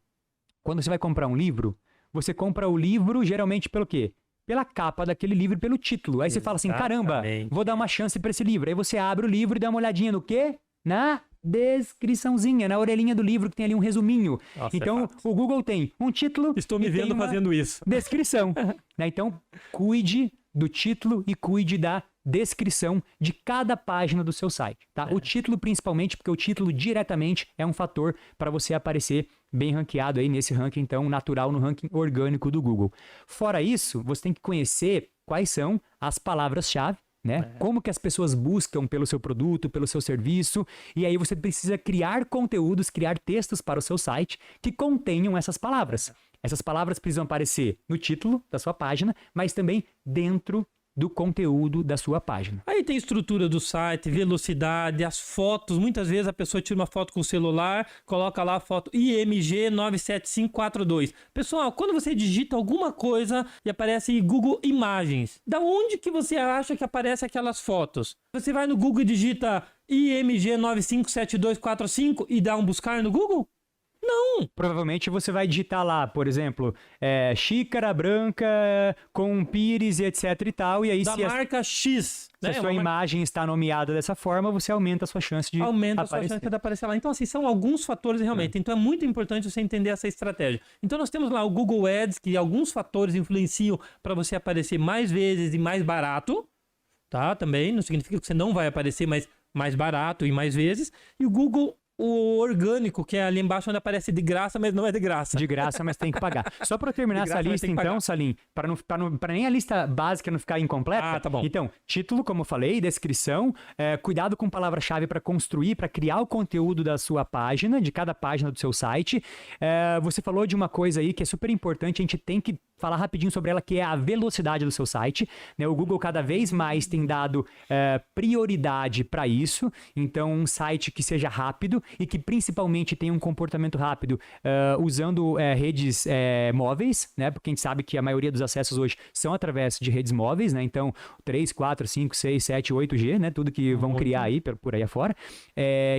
Quando você vai comprar um livro, você compra o livro geralmente pelo quê? Pela capa daquele livro e pelo título. Aí você fala assim, caramba, vou dar uma chance pra esse livro. Aí você abre o livro e dá uma olhadinha no quê? Na descriçãozinha, na orelhinha do livro que tem ali um resuminho. Nossa, então, o Google tem um título. Estou me vendo fazendo isso. Descrição. Né? Então, cuide do título e cuide da descrição de cada página do seu site. Tá? O título, principalmente, porque o título diretamente é um fator para você aparecer bem ranqueado aí nesse ranking, então, natural, no ranking orgânico do Google. Fora isso, você tem que conhecer quais são as palavras-chave, né? Como que as pessoas buscam pelo seu produto, pelo seu serviço, e aí você precisa criar conteúdos, criar textos para o seu site que contenham essas palavras. Essas palavras precisam aparecer no título da sua página, mas também dentro do conteúdo da sua página. Aí tem estrutura do site, velocidade, as fotos. Muitas vezes a pessoa tira uma foto com o celular, coloca lá a foto IMG 97542. Pessoal, quando você digita alguma coisa e aparece Google Imagens, da onde que você acha que aparece aquelas fotos? Você vai no Google e digita IMG 957245 e dá um buscar no Google? Não! Provavelmente você vai digitar lá, por exemplo, xícara branca com pires e etc e tal, e aí da marca X. Se a sua imagem está nomeada dessa forma, você aumenta a sua chance de aumenta a sua chance de aparecer lá. Então, assim, são alguns fatores realmente. Então, é muito importante você entender essa estratégia. Então, nós temos lá o Google Ads, que alguns fatores influenciam para você aparecer mais vezes e mais barato, tá? Também, não significa que você não vai aparecer, mas mais barato e mais vezes. E o Google o orgânico, que é ali embaixo onde aparece de graça, mas não é de graça. De graça, mas tem que pagar. Só para terminar essa lista, então, Salim, para nem a lista básica não ficar incompleta. Ah, tá bom. Então, título, como eu falei, descrição, cuidado com palavra-chave para construir, para criar o conteúdo da sua página, de cada página do seu site. Você falou de uma coisa aí que é super importante, a gente tem que falar rapidinho sobre ela, que é a velocidade do seu site. Né? O Google cada vez mais tem dado prioridade para isso. Então, um site que seja rápido e que principalmente tenha um comportamento rápido usando redes móveis, né? Porque a gente sabe que a maioria dos acessos hoje são através de redes móveis, né? Então, 3, 4, 5, 6, 7, 8G, né? Tudo que vão criar aí por aí afora.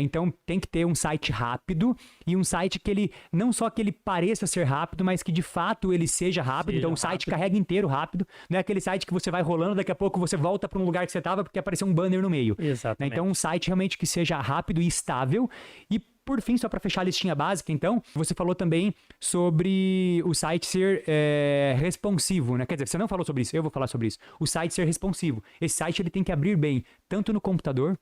Então, tem que ter um site rápido e um site que ele, não só que ele pareça ser rápido, mas que de fato ele seja rápido. Então, o site carrega inteiro rápido. Não é aquele site que você vai rolando, daqui a pouco você volta para um lugar que você estava porque apareceu um banner no meio. Exatamente. Então, um site realmente que seja rápido e estável. E, por fim, só para fechar a listinha básica, então, você falou também sobre o site ser responsivo, né? Quer dizer, você não falou sobre isso, eu vou falar sobre isso. O site ser responsivo. Esse site ele tem que abrir bem, tanto no computador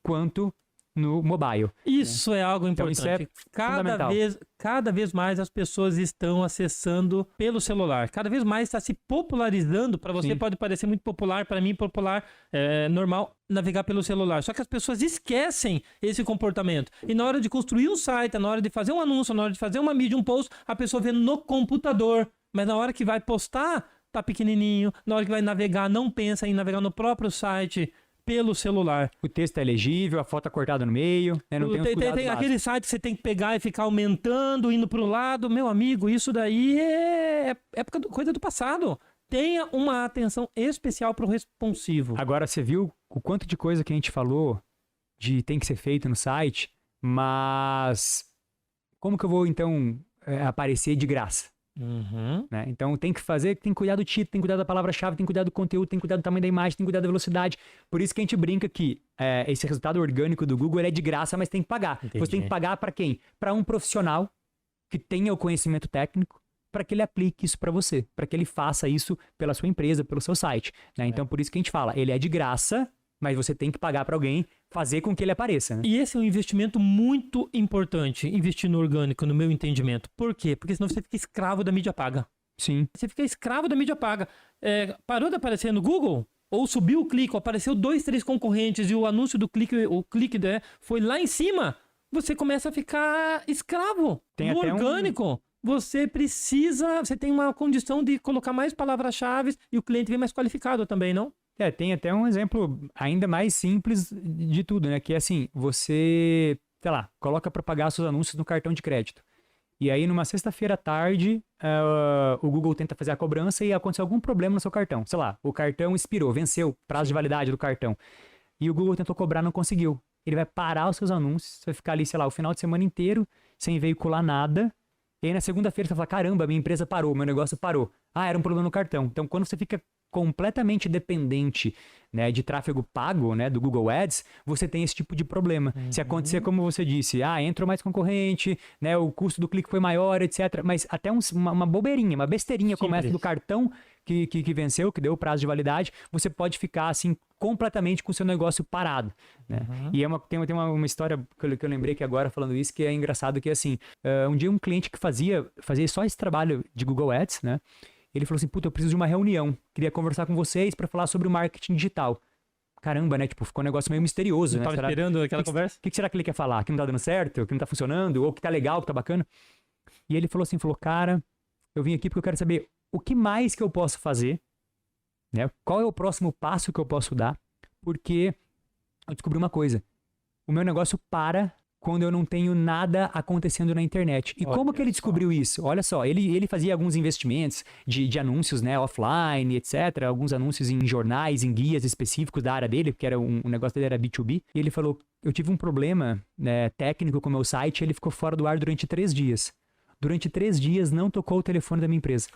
quanto no mobile. Isso é algo importante. Então, isso cada vez mais as pessoas estão acessando pelo celular. Cada vez mais está se popularizando. Para você pode parecer muito popular, para mim popular é normal navegar pelo celular. Só que as pessoas esquecem esse comportamento. E na hora de construir um site, na hora de fazer um anúncio, na hora de fazer uma mídia, um post, a pessoa vê no computador. Mas na hora que vai postar, tá pequenininho. Na hora que vai navegar, não pensa em navegar no próprio site pelo celular. O texto é legível, a foto é cortada no meio, né? Não tem os cuidados Tem aquele básicos. site que você tem que pegar e ficar aumentando, indo para o lado. Meu amigo, isso daí é coisa do passado. Tenha uma atenção especial para o responsivo. Agora, você viu o quanto de coisa que a gente falou de tem que ser feito no site, mas como que eu vou, então, aparecer de graça? Uhum. Né? Então tem que fazer, tem que cuidar do título, tem que cuidar da palavra-chave, tem que cuidar do conteúdo, tem que cuidar do tamanho da imagem, tem que cuidar da velocidade. Por isso que a gente brinca que esse resultado orgânico do Google ele é de graça, mas tem que pagar. Entendi. Você tem que pagar para quem? Para um profissional que tenha o conhecimento técnico, para que ele aplique isso para você, para que ele faça isso pela sua empresa, pelo seu site. Né? Então por isso que a gente fala, ele é de graça, mas você tem que pagar para alguém fazer com que ele apareça. Né? E esse é um investimento muito importante, investir no orgânico, no meu entendimento. Por quê? Porque senão você fica escravo da mídia paga. Sim. Você fica escravo da mídia paga. Parou de aparecer no Google? Ou subiu o clique, ou apareceu 2, 3 concorrentes e o anúncio do clique, o clique foi lá em cima, você começa a ficar escravo. Tem no até orgânico. Você tem uma condição de colocar mais palavras-chave e o cliente vem mais qualificado também, não? Tem até um exemplo ainda mais simples de tudo, né? Que é assim, você, sei lá, coloca para pagar seus anúncios no cartão de crédito. E aí, numa sexta-feira à tarde, o Google tenta fazer a cobrança e aconteceu algum problema no seu cartão. Sei lá, o cartão expirou, venceu, prazo de validade do cartão. E o Google tentou cobrar, não conseguiu. Ele vai parar os seus anúncios, você vai ficar ali, sei lá, o final de semana inteiro, sem veicular nada. E aí, na segunda-feira, você fala, caramba, minha empresa parou, meu negócio parou. Ah, era um problema no cartão. Então, quando você fica completamente dependente, né, de tráfego pago, né, do Google Ads, você tem esse tipo de problema. Se acontecer, como você disse, entrou mais concorrente, né, o custo do clique foi maior, etc. Mas até uma bobeirinha, uma besteirinha como essa do cartão que venceu, que deu o prazo de validade, você pode ficar assim completamente com o seu negócio parado. Né? E tem uma história que eu lembrei que agora falando isso, que é engraçado, que é assim, um dia um cliente que fazia só esse trabalho de Google Ads, né? Ele falou assim, puta, eu preciso de uma reunião. Queria conversar com vocês para falar sobre o marketing digital. Caramba, né? Tipo, ficou um negócio meio misterioso, né? Tava esperando aquela conversa? O que será que ele quer falar? Que não tá dando certo? Que não tá funcionando? Ou que tá legal, que tá bacana? E ele falou assim, cara, eu vim aqui porque eu quero saber o que mais que eu posso fazer, né? Qual é o próximo passo que eu posso dar? Porque eu descobri uma coisa. O meu negócio para quando eu não tenho nada acontecendo na internet. E como que ele descobriu isso? Olha só, ele fazia alguns investimentos de anúncios, né, offline, etc. Alguns anúncios em jornais, em guias específicos da área dele, porque era um negócio dele era B2B. E ele falou, eu tive um problema, né, técnico com o meu site, ele ficou fora do ar durante 3 dias. Durante 3 dias não tocou o telefone da minha empresa.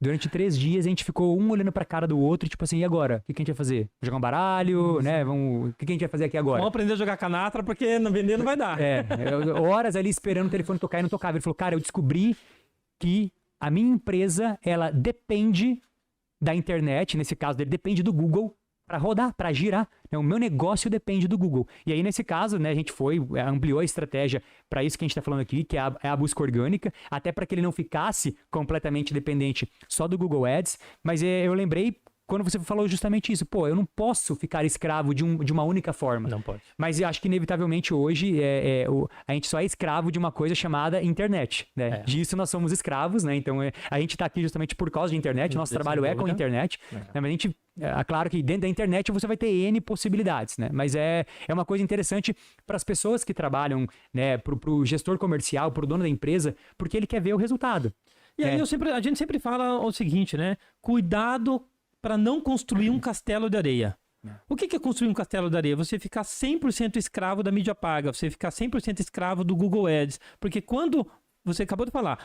Durante 3 dias a gente ficou um olhando pra cara do outro, tipo assim, e agora? O que a gente vai fazer? Jogar um baralho, né? O que a gente vai fazer aqui agora? Vamos aprender a jogar canastra porque não vender não vai dar. Horas ali esperando o telefone tocar e não tocava. Ele falou, cara, eu descobri que a minha empresa, ela depende da internet, nesse caso dele, depende do Google para rodar, para girar. O meu negócio depende do Google. E aí, nesse caso, né, a gente ampliou a estratégia para isso que a gente está falando aqui, que é a busca orgânica, até para que ele não ficasse completamente dependente só do Google Ads. Mas eu lembrei quando você falou justamente isso. Pô, eu não posso ficar escravo de uma única forma. Não pode. Mas eu acho que, inevitavelmente, hoje, a gente só é escravo de uma coisa chamada internet, né? Disso nós somos escravos, né? Então, a gente está aqui justamente por causa de internet. Nosso trabalho é com a internet. Né? Mas a gente... claro que dentro da internet você vai ter N possibilidades, né? Mas é uma coisa interessante para as pessoas que trabalham, né? Para o gestor comercial, para o dono da empresa, porque ele quer ver o resultado. E aí a gente sempre fala o seguinte, né? Cuidado para não construir um castelo de areia. O que é construir um castelo de areia? Você ficar 100% escravo da mídia paga, você ficar 100% escravo do Google Ads. Porque quando você acabou de falar,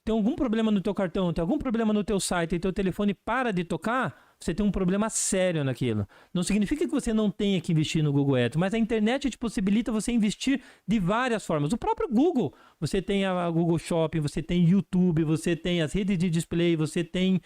tem algum problema no teu cartão, tem algum problema no teu site e teu telefone para de tocar, você tem um problema sério naquilo. Não significa que você não tenha que investir no Google Ads, mas a internet te possibilita você investir de várias formas. O próprio Google, você tem a Google Shopping, você tem YouTube, você tem as redes de display, você tem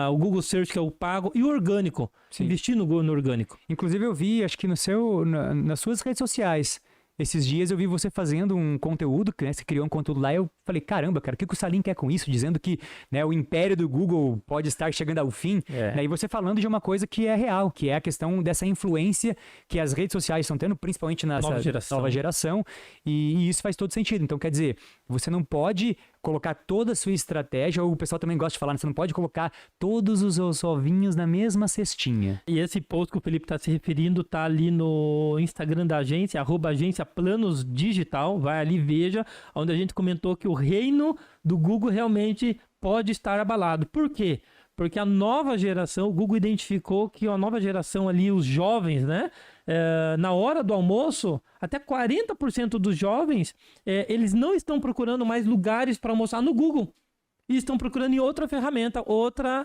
o Google Search, que é o pago, e o orgânico. Sim. Investir no orgânico. Inclusive eu vi, acho que nas suas redes sociais, esses dias eu vi você fazendo um conteúdo, né? Você criou um conteúdo lá e eu falei, caramba, cara, o que o Salim quer com isso? Dizendo que, né, o império do Google pode estar chegando ao fim. Né? E você falando de uma coisa que é real, que é a questão dessa influência que as redes sociais estão tendo, principalmente nessa nova geração. E isso faz todo sentido. Então, quer dizer, você não pode colocar toda a sua estratégia, ou o pessoal também gosta de falar, né? Você não pode colocar todos os ovinhos na mesma cestinha. E esse post que o Felipe está se referindo tá ali no Instagram da agência, @agência Planos Digital. Vai ali, veja, onde a gente comentou que o reino do Google realmente pode estar abalado. Por quê? Porque a nova geração, o Google identificou que a nova geração ali, os jovens, né? Na hora do almoço, até 40% dos jovens, eles não estão procurando mais lugares para almoçar no Google. E estão procurando em outra ferramenta, outra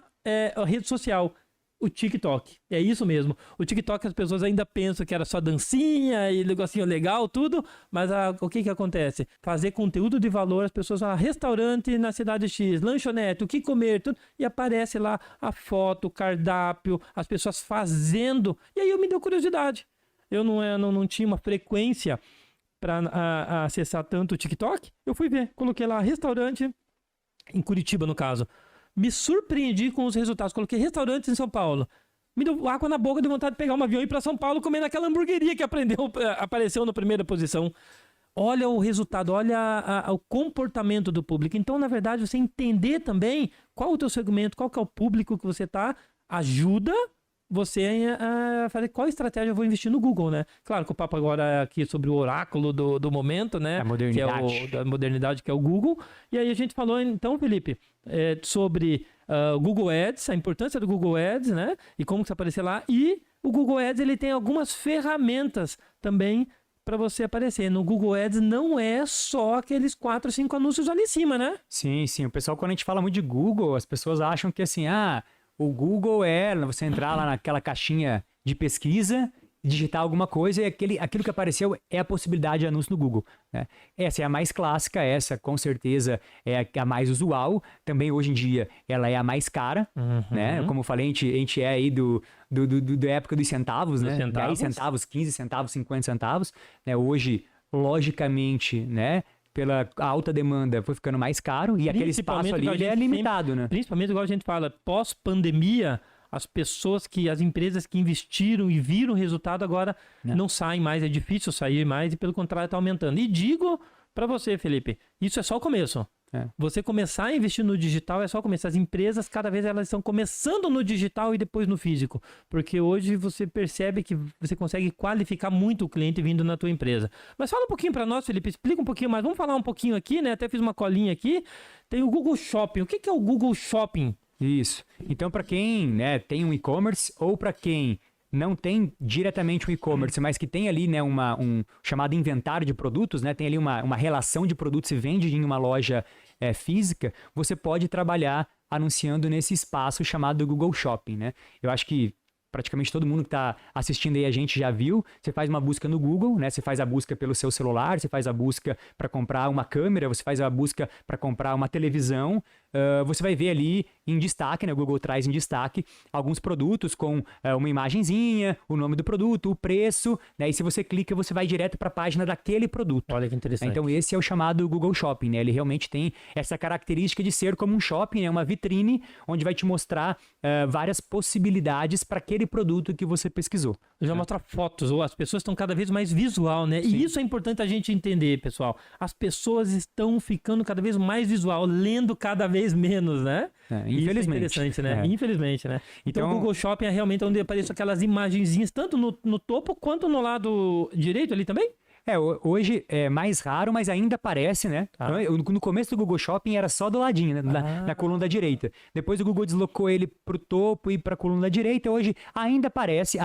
rede social. O TikTok. É isso mesmo. O TikTok as pessoas ainda pensam que era só dancinha e negocinho legal, tudo. Mas o que acontece? Fazer conteúdo de valor, as pessoas falam restaurante na cidade X, lanchonete, o que comer, tudo. E aparece lá a foto, o cardápio, as pessoas fazendo. E aí me deu curiosidade. Eu não tinha uma frequência para acessar tanto o TikTok. Eu fui ver. Coloquei lá restaurante, em Curitiba no caso. Me surpreendi com os resultados. Coloquei restaurantes em São Paulo. Me deu água na boca de vontade de pegar um avião e ir para São Paulo comer naquela hamburgueria que apareceu na primeira posição. Olha o resultado, olha o comportamento do público. Então, na verdade, você entender também qual é o teu segmento, qual que é o público que você está, ajuda você a fazer qual estratégia eu vou investir no Google, né? Claro que o papo agora é aqui sobre o oráculo do momento, né? A modernidade. Da modernidade, que é o Google. E aí a gente falou, então, Felipe, sobre o Google Ads, a importância do Google Ads, né? E como que aparecer lá. E o Google Ads, ele tem algumas ferramentas também para você aparecer. No Google Ads não é só aqueles 4, 5 anúncios ali em cima, né? Sim, sim. O pessoal, quando a gente fala muito de Google, as pessoas acham que assim, o Google você entrar lá naquela caixinha de pesquisa, digitar alguma coisa e aquilo que apareceu é a possibilidade de anúncio no Google, né? Essa é a mais clássica, essa com certeza é a mais usual. Também hoje em dia ela é a mais cara, né? Como eu falei, a gente é aí da época dos centavos, né? 10 centavos, 15 centavos, 50 centavos, né? Hoje, logicamente, né? Pela alta demanda, foi ficando mais caro e aquele espaço ali ele é limitado, né? Principalmente, igual a gente fala, pós-pandemia, as empresas que investiram e viram o resultado agora não saem mais, é difícil sair mais e pelo contrário está aumentando. E digo para você, Felipe, isso é só o começo. Você começar a investir no digital é só começar. As empresas, cada vez elas estão começando no digital e depois no físico. Porque hoje você percebe que você consegue qualificar muito o cliente vindo na tua empresa. Mas fala um pouquinho para nós, Felipe, explica um pouquinho mais. Vamos falar um pouquinho aqui, né? Até fiz uma colinha aqui. Tem o Google Shopping. O que é o Google Shopping? Isso. Então, para quem, né, tem um e-commerce ou para quem não tem diretamente um e-commerce, mas que tem ali, né, um chamado inventário de produtos, né, tem ali uma relação de produtos e vende em uma loja física, você pode trabalhar anunciando nesse espaço chamado Google Shopping, né? Eu acho que praticamente todo mundo que está assistindo aí a gente já viu. Você faz uma busca no Google, né? Você faz a busca pelo seu celular, você faz a busca para comprar uma câmera, você faz a busca para comprar uma televisão. Você vai ver ali em destaque, né? O Google traz em destaque alguns produtos com uma imagenzinha, o nome do produto, o preço, né? E se você clica, você vai direto para a página daquele produto. Olha que interessante. Então esse é o chamado Google Shopping, né? Ele realmente tem essa característica de ser como um shopping, né? Uma vitrine onde vai te mostrar várias possibilidades para aquele produto que você pesquisou. Já mostra fotos, ou as pessoas estão cada vez mais visual, né? Sim. E isso é importante a gente entender, pessoal. As pessoas estão ficando cada vez mais visual, lendo cada vez menos, né? Infelizmente. Isso é interessante, né? Infelizmente, né? Então o Google Shopping é realmente onde aparecem aquelas imagenzinhas, tanto no topo quanto no lado direito ali também? Hoje é mais raro, mas ainda aparece, né? No começo do Google Shopping era só do ladinho, né? Na coluna da direita. Depois o Google deslocou ele pro topo e pra coluna da direita. Hoje ainda aparece,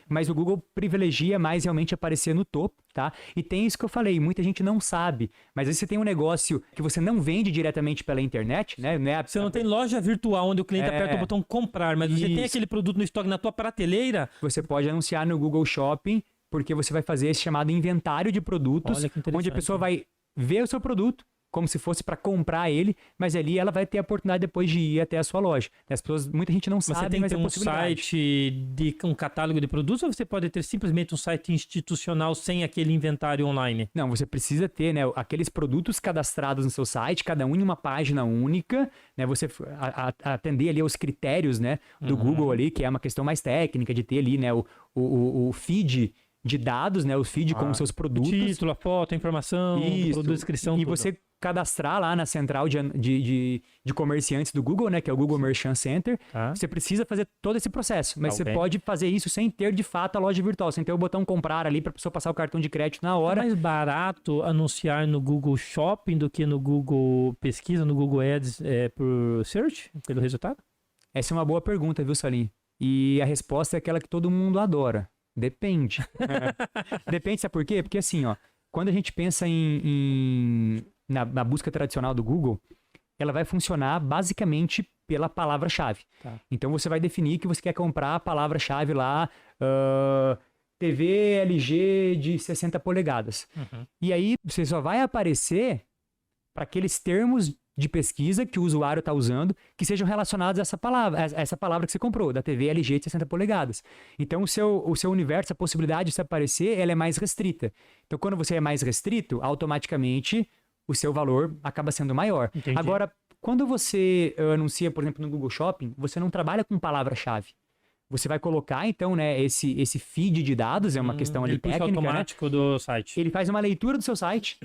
mas o Google privilegia mais realmente aparecer no topo, tá? E tem isso que eu falei, muita gente não sabe. Mas aí você tem um negócio que você não vende diretamente pela internet, né? Você não tem loja virtual onde o cliente aperta o botão comprar, mas você tem aquele produto no estoque na tua prateleira. Você pode anunciar no Google Shopping, porque você vai fazer esse chamado inventário de produtos, onde a pessoa vai ver o seu produto como se fosse para comprar ele, mas ali ela vai ter a oportunidade depois de ir até a sua loja. As pessoas, muita gente não sabe, mas tem que ter é um site de um catálogo de produtos ou você pode ter simplesmente um site institucional sem aquele inventário online? Não, você precisa ter, né, aqueles produtos cadastrados no seu site, cada um em uma página única, né, você atender ali aos critérios, né, do Google ali, que é uma questão mais técnica de ter ali, né, o feed de dados, né, o feed com os seus produtos. Título, a foto, a informação, isso, produto, descrição, e tudo. você cadastrar lá na central de comerciantes do Google, né? Que é o Google Merchant Center. Você precisa fazer todo esse processo. Mas você pode fazer isso sem ter, de fato, a loja virtual. Sem ter o botão comprar ali para a pessoa passar o cartão de crédito na hora. É mais barato anunciar no Google Shopping do que no Google Pesquisa, no Google Ads por search, pelo resultado? Essa é uma boa pergunta, viu, Salim? E a resposta é aquela que todo mundo adora. Depende. Depende, sabe por quê? Porque assim, ó, quando a gente pensa na busca tradicional do Google, ela vai funcionar basicamente pela palavra-chave. Tá. Então você vai definir que você quer comprar a palavra-chave lá, TV LG de 60 polegadas. Uhum. E aí você só vai aparecer para aqueles termos de pesquisa que o usuário está usando, que sejam relacionados a essa palavra que você comprou, da TV LG de 60 polegadas. Então, o seu universo, a possibilidade de se aparecer, ela é mais restrita. Então, quando você é mais restrito, automaticamente o seu valor acaba sendo maior. Entendi. Agora, quando você anuncia, por exemplo, no Google Shopping, você não trabalha com palavra-chave. Você vai colocar, então, né, esse feed de dados, é uma questão ali técnica, automático, né, do site. Ele faz uma leitura do seu site.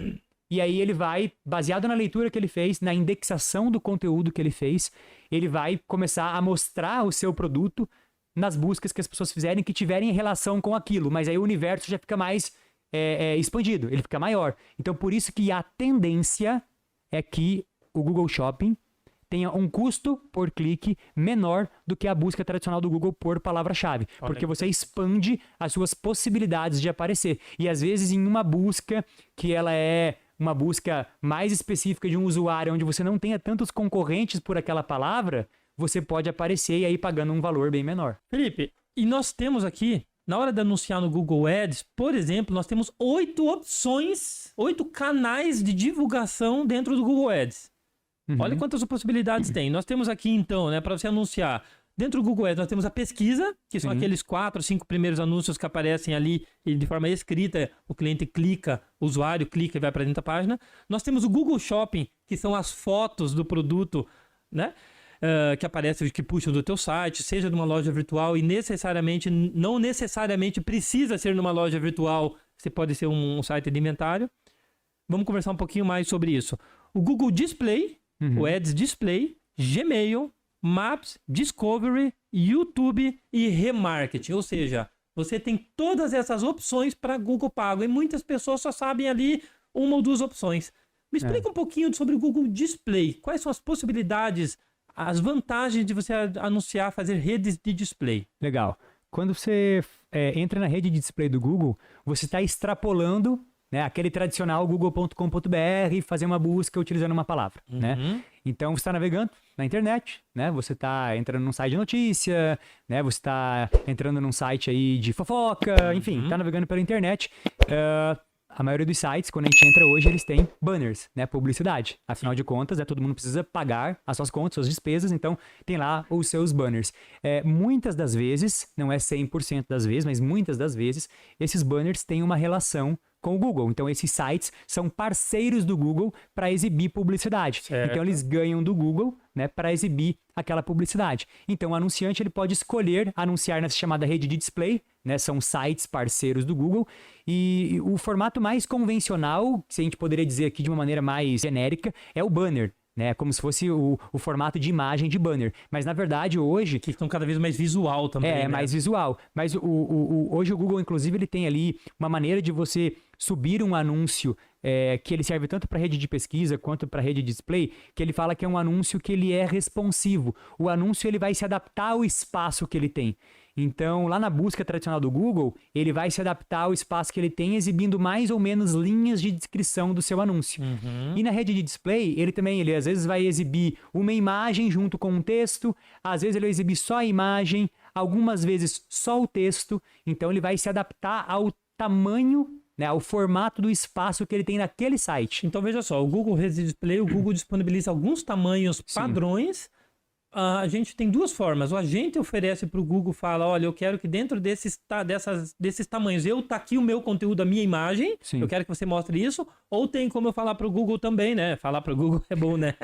E aí ele vai, baseado na leitura que ele fez, na indexação do conteúdo que ele fez, ele vai começar a mostrar o seu produto nas buscas que as pessoas fizerem que tiverem relação com aquilo. Mas aí o universo já fica mais expandido, ele fica maior. Então por isso que a tendência é que o Google Shopping tenha um custo por clique menor do que a busca tradicional do Google por palavra-chave. Porque você expande as suas possibilidades de aparecer. E às vezes em uma busca que ela é uma busca mais específica de um usuário, onde você não tenha tantos concorrentes por aquela palavra, você pode aparecer e aí pagando um valor bem menor. Felipe, e nós temos aqui, na hora de anunciar no Google Ads, por exemplo, nós temos 8 opções, 8 canais de divulgação dentro do Google Ads. Uhum. Olha quantas possibilidades tem. Nós temos aqui, então, né, para você anunciar. Dentro do Google Ads, nós temos a pesquisa, que são aqueles 4, 5 primeiros anúncios que aparecem ali e de forma escrita, o cliente clica, o usuário clica e vai para dentro da página. Nós temos o Google Shopping, que são as fotos do produto, né, que aparecem, que puxam do teu site, seja numa loja virtual e não necessariamente precisa ser numa loja virtual, você pode ser um site de inventário. Vamos conversar um pouquinho mais sobre isso. O Google Display, o Ads Display, Gmail, Maps, Discovery, YouTube e Remarketing. Ou seja, você tem todas essas opções para Google Pago. E muitas pessoas só sabem ali uma ou duas opções. Me explica um pouquinho sobre o Google Display. Quais são as possibilidades, as vantagens de você anunciar, fazer redes de display? Legal. Quando você entra na rede de display do Google, você está extrapolando, né, aquele tradicional google.com.br e fazer uma busca utilizando uma palavra, né? Então, você está navegando na internet, né? Você está entrando num site de notícia, né? Você está entrando num site aí de fofoca, enfim, está navegando pela internet. A maioria dos sites, quando a gente entra hoje, eles têm banners, né? Publicidade. Afinal de contas, todo mundo precisa pagar as suas contas, suas despesas, então tem lá os seus banners. Muitas das vezes, não é 100% das vezes, mas muitas das vezes, esses banners têm uma relação com o Google. Então, esses sites são parceiros do Google para exibir publicidade. Certo. Então, eles ganham do Google, né, para exibir aquela publicidade. Então, o anunciante ele pode escolher anunciar nessa chamada rede de display, né, são sites parceiros do Google, e o formato mais convencional, se a gente poderia dizer aqui de uma maneira mais genérica, é o banner. Né, como se fosse o formato de imagem de banner. Mas, na verdade, hoje... Que estão cada vez mais visual também, né? mais visual. Mas hoje o Google, inclusive, ele tem ali uma maneira de você subir um anúncio que ele serve tanto para rede de pesquisa quanto para rede de display, que ele fala que é um anúncio que ele é responsivo. O anúncio ele vai se adaptar ao espaço que ele tem. Então, lá na busca tradicional do Google, ele vai se adaptar ao espaço que ele tem, exibindo mais ou menos linhas de descrição do seu anúncio. E na rede de display, ele às vezes vai exibir uma imagem junto com um texto, às vezes ele vai exibir só a imagem, algumas vezes só o texto. Então, ele vai se adaptar ao tamanho, né, ao formato do espaço que ele tem naquele site. Então, veja só, o Google Rede Display, o Google disponibiliza alguns tamanhos padrões. A gente tem duas formas. O agente oferece para o Google, fala, olha, eu quero que dentro desses tamanhos, tá aqui o meu conteúdo, a minha imagem, eu quero que você mostre isso. Ou tem como eu falar pro Google também, né? Falar pro Google é bom, né?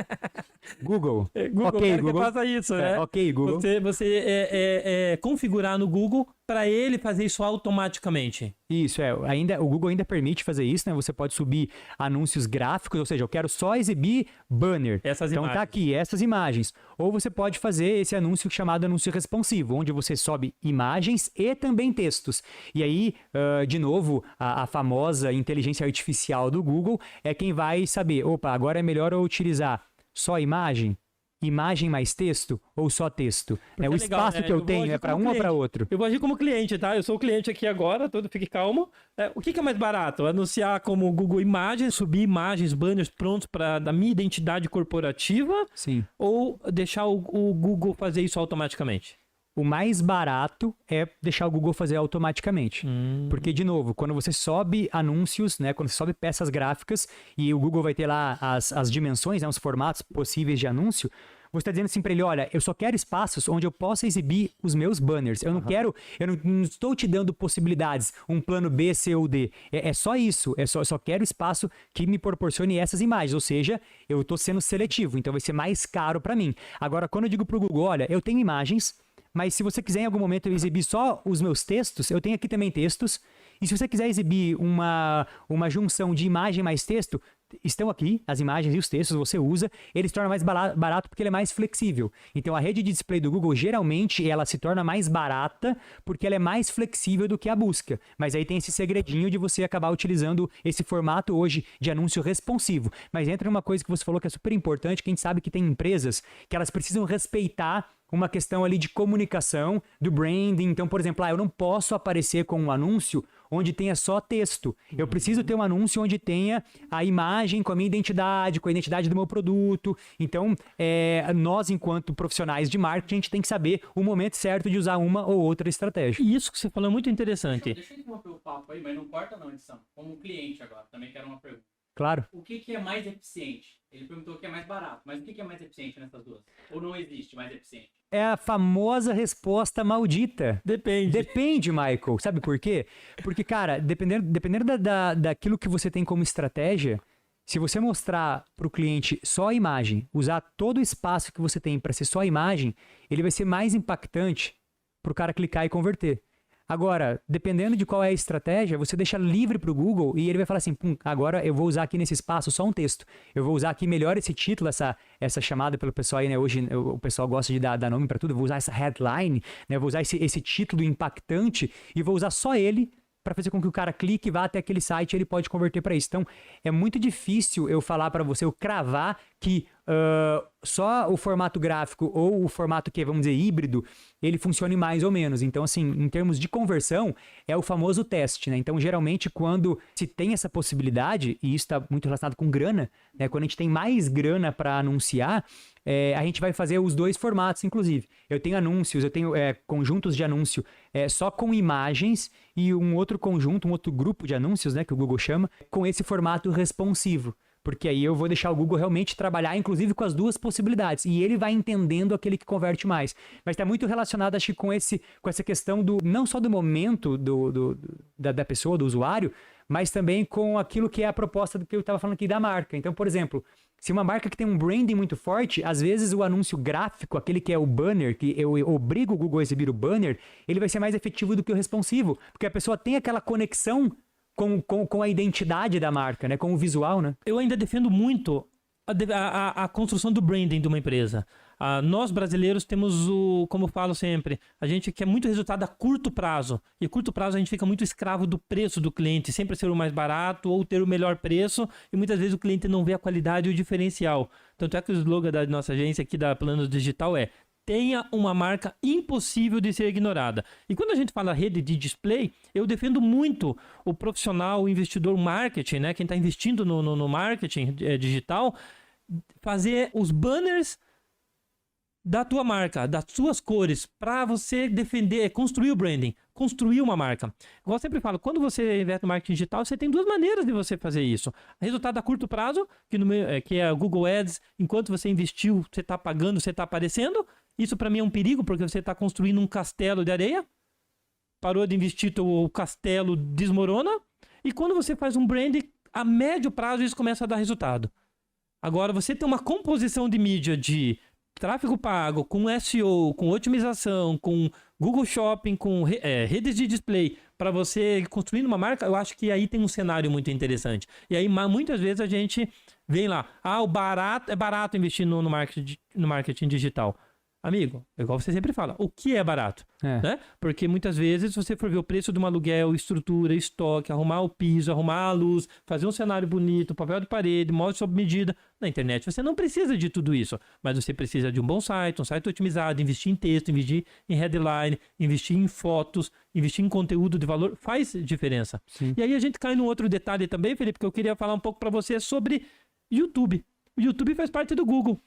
Google. Google, Ok, quero Google. que faça isso, né? Ok, Google. Você configurar no Google para ele fazer isso automaticamente. Isso, o Google ainda permite fazer isso, né? Você pode subir anúncios gráficos, ou seja, eu quero só exibir banner. Essas então imagens. tá aqui, essas imagens. Ou você pode fazer esse anúncio chamado anúncio responsivo, onde você sobe imagens e também textos. E aí, de novo, a famosa inteligência artificial do Google é quem vai saber, opa, agora é melhor eu utilizar só imagem mais texto ou só texto? Porque O é legal, espaço né? que eu Eu vou tenho agir é para como um ou para cliente. outro? Eu vou agir como cliente, tá? Eu sou o cliente aqui agora, fique calmo. O que é mais barato? Anunciar como Google Imagens, subir imagens, banners prontos da minha identidade corporativa? Sim. Ou deixar o Google fazer isso automaticamente? O mais barato é deixar o Google fazer automaticamente. Porque, de novo, quando você sobe anúncios, né, quando você sobe peças gráficas e o Google vai ter lá as dimensões, né, os formatos possíveis de anúncio, você está dizendo assim para ele, olha, eu só quero espaços onde eu possa exibir os meus banners. Eu não estou te dando possibilidades, um plano B, C ou D. É só isso, eu só quero espaço que me proporcione essas imagens. Ou seja, eu estou sendo seletivo, então vai ser mais caro para mim. Agora, quando eu digo para o Google, olha, eu tenho imagens, mas se você quiser em algum momento eu exibir só os meus textos, eu tenho aqui também textos. E se você quiser exibir uma junção de imagem mais texto, estão aqui as imagens e os textos, você usa, ele se torna mais barato porque ele é mais flexível. Então a rede de display do Google, geralmente, ela se torna mais barata porque ela é mais flexível do que a busca. Mas aí tem esse segredinho de você acabar utilizando esse formato hoje de anúncio responsivo. Mas entra uma coisa que você falou que é super importante, que a gente sabe que tem empresas que elas precisam respeitar uma questão ali de comunicação, do branding. Então, por exemplo, eu não posso aparecer com um anúncio onde tenha só texto. Eu preciso ter um anúncio onde tenha a imagem com a minha identidade, com a identidade do meu produto. Então, nós, enquanto profissionais de marketing, a gente tem que saber o momento certo de usar uma ou outra estratégia. E isso que você falou é muito interessante. Deixa eu interromper o papo aí, mas não corta não, edição. Como cliente agora, também quero uma pergunta. Claro. O que é mais eficiente? Ele perguntou o que é mais barato, mas o que é mais eficiente nessas duas? Ou não existe mais eficiente? É a famosa resposta maldita. Depende. Depende, Michael. Sabe por quê? Porque, cara, dependendo daquilo que você tem como estratégia, se você mostrar para o cliente só a imagem, usar todo o espaço que você tem para ser só a imagem, ele vai ser mais impactante para o cara clicar e converter. Agora, dependendo de qual é a estratégia, você deixa livre para o Google e ele vai falar assim, agora eu vou usar aqui nesse espaço só um texto. Eu vou usar aqui melhor esse título, essa chamada pelo pessoal aí, né? Hoje o pessoal gosta de dar nome para tudo. Eu vou usar essa headline, né? Eu vou usar esse título impactante e vou usar só ele para fazer com que o cara clique e vá até aquele site e ele pode converter para isso. Então, é muito difícil eu falar para você, eu cravar que só o formato gráfico ou o formato que, vamos dizer, híbrido, ele funcione mais ou menos. Então, assim, em termos de conversão, é o famoso teste, né? Então, geralmente, quando se tem essa possibilidade, e isso está muito relacionado com grana, né? Quando a gente tem mais grana para anunciar, a gente vai fazer os dois formatos, inclusive. Eu tenho anúncios, eu tenho conjuntos de anúncio só com imagens e um outro conjunto, um outro grupo de anúncios, né, que o Google chama, com esse formato responsivo. Porque aí eu vou deixar o Google realmente trabalhar, inclusive, com as duas possibilidades. E ele vai entendendo aquele que converte mais. Mas está muito relacionado, acho que, com essa questão não só do momento da pessoa, do usuário, mas também com aquilo que é a proposta do que eu estava falando aqui da marca. Então, por exemplo, se uma marca que tem um branding muito forte, às vezes o anúncio gráfico, aquele que é o banner, que eu obrigo o Google a exibir o banner, ele vai ser mais efetivo do que o responsivo. Porque a pessoa tem aquela conexão com a identidade da marca, né? Com o visual, né? Eu ainda defendo muito a construção do branding de uma empresa. Nós brasileiros temos como eu falo sempre, a gente quer muito resultado a curto prazo. E a curto prazo a gente fica muito escravo do preço do cliente, sempre ser o mais barato ou ter o melhor preço. E muitas vezes o cliente não vê a qualidade e o diferencial. Tanto é que o slogan da nossa agência aqui da Plano Digital é: tenha uma marca impossível de ser ignorada. E quando a gente fala rede de display, eu defendo muito o profissional, o investidor marketing, né? Quem está investindo no marketing digital, fazer os banners da tua marca, das suas cores, para você defender, construir o branding, construir uma marca. Igual eu sempre falo, quando você investe no marketing digital, você tem duas maneiras de você fazer isso. Resultado a curto prazo, que é o Google Ads, enquanto você investiu, você está pagando, você está aparecendo. Isso para mim é um perigo, porque você está construindo um castelo de areia, parou de investir, o castelo desmorona. E quando você faz um branding a médio prazo isso começa a dar resultado. Agora, você tem uma composição de mídia de tráfego pago, com SEO, com otimização, com Google Shopping, com redes de display, para você construir uma marca, eu acho que aí tem um cenário muito interessante. E aí, muitas vezes, a gente vem lá, é barato investir no marketing digital. Amigo, igual você sempre fala, o que é barato? Né? Porque muitas vezes, se você for ver o preço de um aluguel, estrutura, estoque, arrumar o piso, arrumar a luz, fazer um cenário bonito, papel de parede, molde sob medida, na internet você não precisa de tudo isso, mas você precisa de um bom site, um site otimizado, investir em texto, investir em headline, investir em fotos, investir em conteúdo de valor, faz diferença. Sim. E aí a gente cai num outro detalhe também, Felipe, que eu queria falar um pouco para você sobre YouTube. O YouTube faz parte do Google.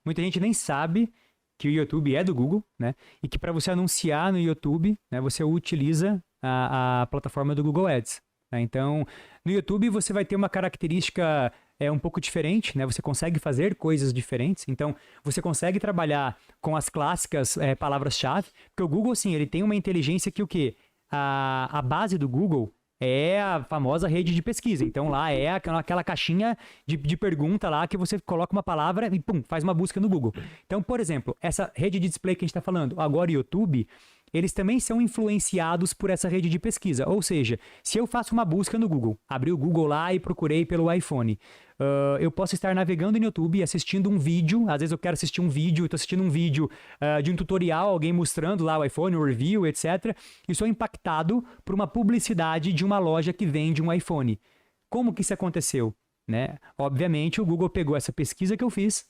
Muita gente nem sabe que o YouTube é do Google, né? E que para você anunciar no YouTube, né, você utiliza a plataforma do Google Ads. Né? Então, no YouTube você vai ter uma característica um pouco diferente, né? Você consegue fazer coisas diferentes. Então, você consegue trabalhar com as clássicas palavras-chave, porque o Google, assim, ele tem uma inteligência que o quê? A base do Google é a famosa rede de pesquisa. Então, lá é aquela caixinha de pergunta lá que você coloca uma palavra e, pum, faz uma busca no Google. Então, por exemplo, essa rede de display que a gente está falando, agora o YouTube, eles também são influenciados por essa rede de pesquisa. Ou seja, se eu faço uma busca no Google, abri o Google lá e procurei pelo iPhone, eu posso estar navegando no YouTube, assistindo um vídeo, às vezes eu quero assistir um vídeo, estou assistindo um vídeo de um tutorial, alguém mostrando lá o iPhone, o review, etc. E sou impactado por uma publicidade de uma loja que vende um iPhone. Como que isso aconteceu? Né? Obviamente, o Google pegou essa pesquisa que eu fiz,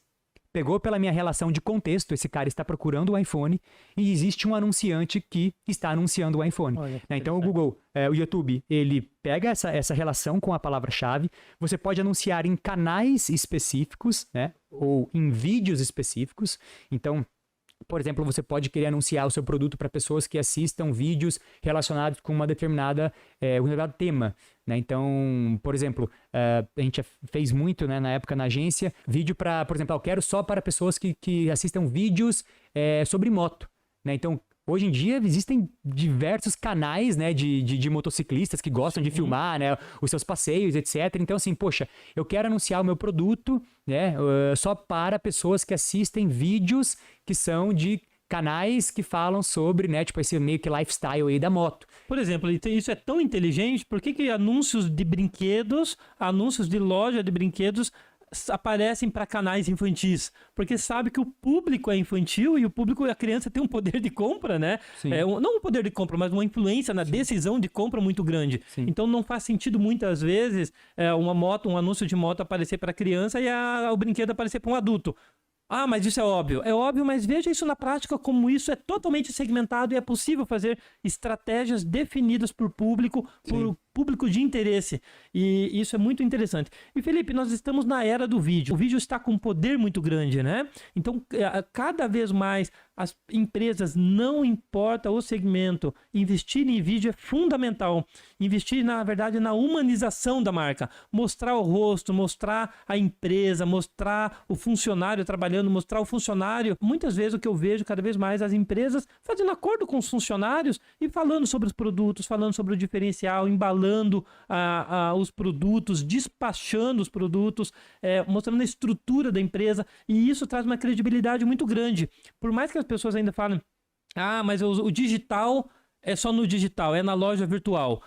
pegou pela minha relação de contexto, esse cara está procurando o iPhone e existe um anunciante que está anunciando o iPhone. Então o Google, o YouTube, ele pega essa relação com a palavra-chave, você pode anunciar em canais específicos, né? Ou em vídeos específicos. Então, por exemplo, você pode querer anunciar o seu produto para pessoas que assistam vídeos relacionados com um determinado tema. Né? Então, por exemplo, a gente fez muito, né, na época na agência, vídeo para, por exemplo, eu quero só para pessoas que assistam vídeos sobre moto. Né? Então, hoje em dia existem diversos canais, né, de motociclistas que gostam de filmar, né, os seus passeios, etc. Então, assim, poxa, eu quero anunciar o meu produto, né, só para pessoas que assistem vídeos que são de canais que falam sobre, né, tipo esse meio que lifestyle aí da moto. Por exemplo, isso é tão inteligente, por que anúncios de brinquedos, anúncios de loja de brinquedos aparecem para canais infantis? Porque sabe que o público é infantil e o público, a criança tem um poder de compra, né? Não um poder de compra, mas uma influência na decisão de compra muito grande. Então não faz sentido muitas vezes um anúncio de moto aparecer para criança e o brinquedo aparecer para um adulto. Ah, mas isso é óbvio. É óbvio, mas veja isso na prática, como isso é totalmente segmentado e é possível fazer estratégias definidas por público, por público de interesse. E isso é muito interessante. E, Felipe, nós estamos na era do vídeo. O vídeo está com um poder muito grande, né? Então, cada vez mais, as empresas, não importa o segmento, investir em vídeo é fundamental. Investir, na verdade, na humanização da marca. Mostrar o rosto, mostrar a empresa, mostrar o funcionário trabalhando, mostrar o funcionário. Muitas vezes o que eu vejo cada vez mais as empresas fazendo acordo com os funcionários e falando sobre os produtos, falando sobre o diferencial, embalando os produtos, despachando os produtos, mostrando a estrutura da empresa, e isso traz uma credibilidade muito grande. Por mais que as pessoas ainda falem, mas o digital é só no digital, é na loja virtual.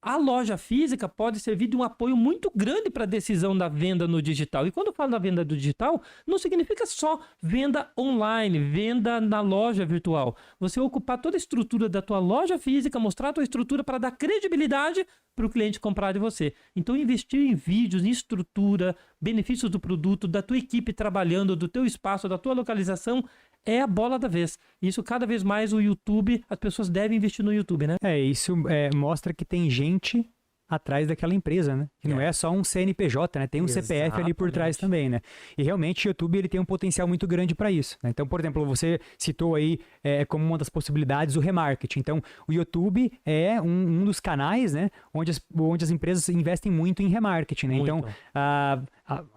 A loja física pode servir de um apoio muito grande para a decisão da venda no digital. E quando eu falo da venda do digital, não significa só venda online, venda na loja virtual. Você ocupar toda a estrutura da tua loja física, mostrar a tua estrutura para dar credibilidade para o cliente comprar de você. Então, investir em vídeos, em estrutura, benefícios do produto, da tua equipe trabalhando, do teu espaço, da tua localização, é a bola da vez. Isso cada vez mais o YouTube, as pessoas devem investir no YouTube, né? Isso mostra que tem gente atrás daquela empresa, né? Que não é só um CNPJ, né? Tem um CPF ali por trás também, né? E realmente o YouTube ele tem um potencial muito grande para isso, né? Então, por exemplo, você citou aí como uma das possibilidades o remarketing. Então, o YouTube é um dos canais, né? Onde as empresas investem muito em remarketing, né? Então,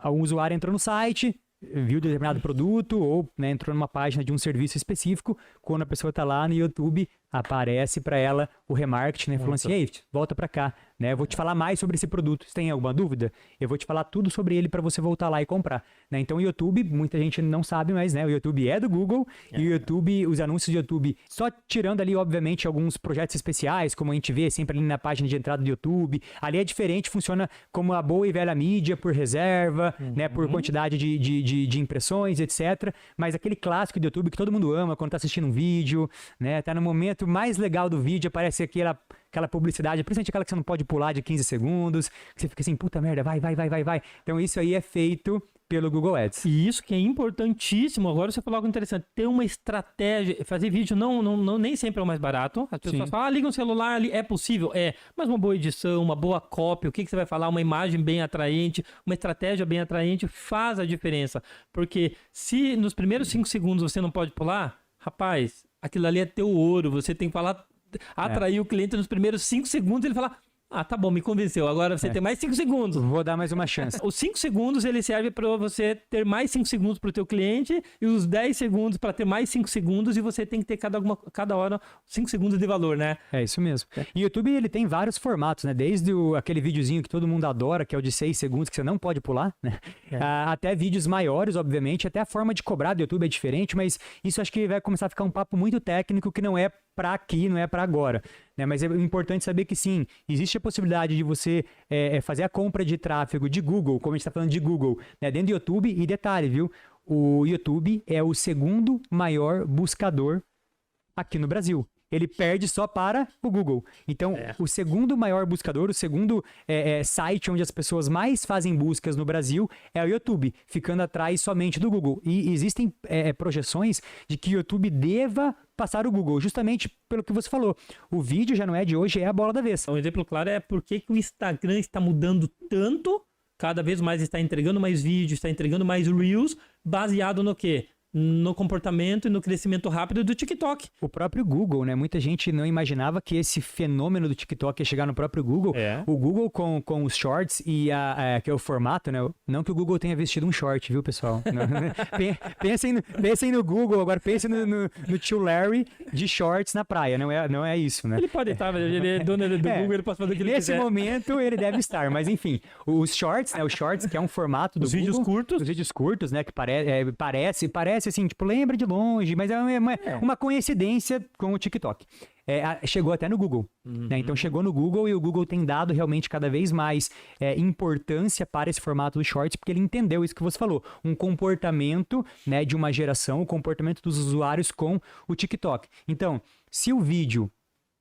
o usuário entrou no site, viu determinado produto ou, né, entrou numa página de um serviço específico, quando a pessoa está lá no YouTube aparece para ela o remarketing, né? Falando assim, ei, volta para cá, né? Eu vou te falar mais sobre esse produto. Se tem alguma dúvida, eu vou te falar tudo sobre ele para você voltar lá e comprar, né? Então o YouTube, muita gente não sabe, mas, né? O YouTube é do Google e o YouTube, os anúncios do YouTube, só tirando ali, obviamente, alguns projetos especiais, como a gente vê sempre ali na página de entrada do YouTube. Ali é diferente, funciona como a boa e velha mídia por reserva, né? Por quantidade de impressões, etc. Mas aquele clássico do YouTube que todo mundo ama quando tá assistindo um vídeo, né? Tá no momento mais legal do vídeo, aparece aquela publicidade, principalmente aquela que você não pode pular de 15 segundos, que você fica assim, puta merda, vai. Então isso aí é feito pelo Google Ads. E isso que é importantíssimo. Agora você falou algo interessante. Ter uma estratégia. Fazer vídeo nem sempre é o mais barato. As pessoas falam, liga um celular ali. É possível? É. Mas uma boa edição, uma boa cópia, o que você vai falar? Uma imagem bem atraente, uma estratégia bem atraente faz a diferença. Porque se nos primeiros 5 segundos você não pode pular, rapaz, aquilo ali é teu ouro. Você tem que falar, atrair o cliente nos primeiros 5 segundos e ele falar... tá bom, me convenceu. Agora você tem mais 5 segundos. Vou dar mais uma chance. Os 5 segundos, ele serve para você ter mais 5 segundos para o teu cliente e os 10 segundos para ter mais 5 segundos e você tem que ter cada hora 5 segundos de valor, né? É isso mesmo. E o YouTube, ele tem vários formatos, né? Desde aquele videozinho que todo mundo adora, que é o de 6 segundos, que você não pode pular, né? Até vídeos maiores, obviamente. Até a forma de cobrar do YouTube é diferente, mas isso acho que vai começar a ficar um papo muito técnico que não é para aqui, não é para agora, né? Mas é importante saber que sim, existe a possibilidade de você fazer a compra de tráfego de Google, como a gente está falando de Google, né? Dentro do YouTube. E detalhe, viu? O YouTube é o segundo maior buscador aqui no Brasil. Ele perde só para o Google. Então, o segundo maior buscador, o segundo site onde as pessoas mais fazem buscas no Brasil é o YouTube, ficando atrás somente do Google. E existem projeções de que o YouTube deva passar o Google, justamente pelo que você falou. O vídeo já não é de hoje, é a bola da vez. Um exemplo claro é por que o Instagram está mudando tanto, cada vez mais está entregando mais vídeos, está entregando mais Reels, baseado no quê? No comportamento e no crescimento rápido do TikTok. O próprio Google, né? Muita gente não imaginava que esse fenômeno do TikTok ia chegar no próprio Google. O Google com os shorts e que é o formato, né? Não que o Google tenha vestido um short, viu, pessoal? Pensem no Google, agora pensem no tio Larry de shorts na praia. Não é isso, né? Ele pode estar, ele é dono do Google, ele pode fazer o que ele quiser. Nesse momento, ele deve estar, mas enfim. Os shorts, né? Os shorts, que é um formato do Os Google. vídeos curtos. Os vídeos curtos, né? Que parece assim, tipo, lembra de longe, mas é uma coincidência com o TikTok. Chegou até no Google, né? Então chegou no Google e o Google tem dado realmente cada vez mais importância para esse formato dos shorts, porque ele entendeu isso que você falou, um comportamento, né, de uma geração, o comportamento dos usuários com o TikTok. Então, se o vídeo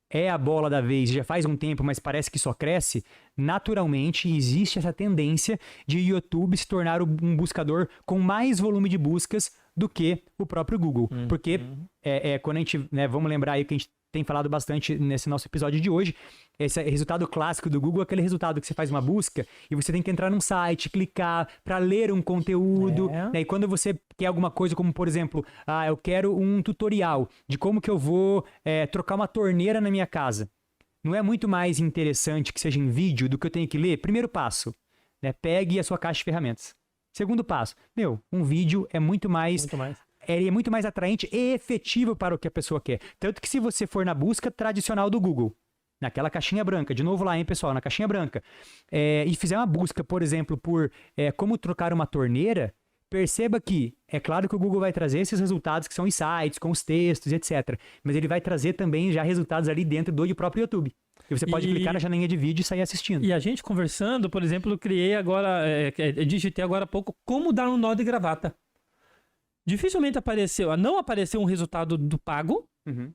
é a bola da vez, já faz um tempo, mas parece que só cresce, naturalmente existe essa tendência de YouTube se tornar um buscador com mais volume de buscas do que o próprio Google. Porque quando a gente, né, vamos lembrar aí que a gente tem falado bastante nesse nosso episódio de hoje, esse resultado clássico do Google é aquele resultado que você faz uma busca e você tem que entrar num site, clicar para ler um conteúdo, né? E quando você quer alguma coisa como, por exemplo, eu quero um tutorial de como que eu vou trocar uma torneira na minha casa. Não é muito mais interessante que seja em vídeo do que eu tenho que ler? Primeiro passo, né? Pegue a sua caixa de ferramentas. Segundo passo, um vídeo é muito mais atraente e efetivo para o que a pessoa quer. Tanto que se você for na busca tradicional do Google, naquela caixinha branca, de novo lá, hein, pessoal, na caixinha branca, e fizer uma busca, por exemplo, por como trocar uma torneira, perceba que, é claro que o Google vai trazer esses resultados que são insights, com os textos, etc. Mas ele vai trazer também já resultados ali dentro do próprio YouTube. E você pode clicar na janelinha de vídeo e sair assistindo. E a gente conversando, por exemplo, eu criei agora, digitei agora há pouco, como dar um nó de gravata. Dificilmente não apareceu um resultado do pago,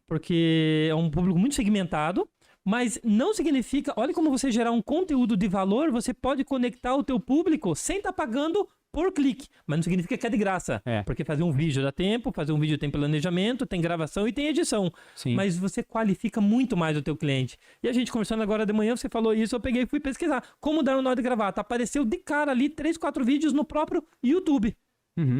porque é um público muito segmentado, mas não significa, olha como você gerar um conteúdo de valor, você pode conectar o teu público sem estar pagando por clique, mas não significa que é de graça, porque fazer um vídeo dá tempo, fazer um vídeo tem planejamento, tem gravação e tem edição, mas você qualifica muito mais o teu cliente. E a gente conversando agora de manhã, você falou isso, eu peguei e fui pesquisar, como dar um nó de gravata, apareceu de cara ali 3, 4 vídeos no próprio YouTube.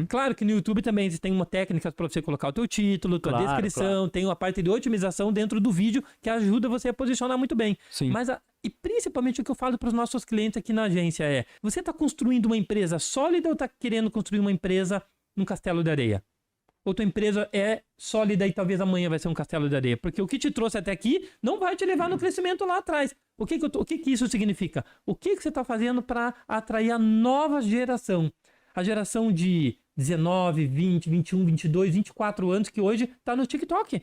Claro que no YouTube também tem uma técnica para você colocar o teu título, tua descrição, tem uma parte de otimização dentro do vídeo que ajuda você a posicionar muito bem. Mas e principalmente o que eu falo para os nossos clientes aqui na agência você está construindo uma empresa sólida ou está querendo construir uma empresa num castelo de areia? Ou tua empresa é sólida e talvez amanhã vai ser um castelo de areia? Porque o que te trouxe até aqui não vai te levar no crescimento lá atrás. O que isso significa? O que você está fazendo para atrair a nova geração? A geração de 19, 20, 21, 22, 24 anos que hoje está no TikTok.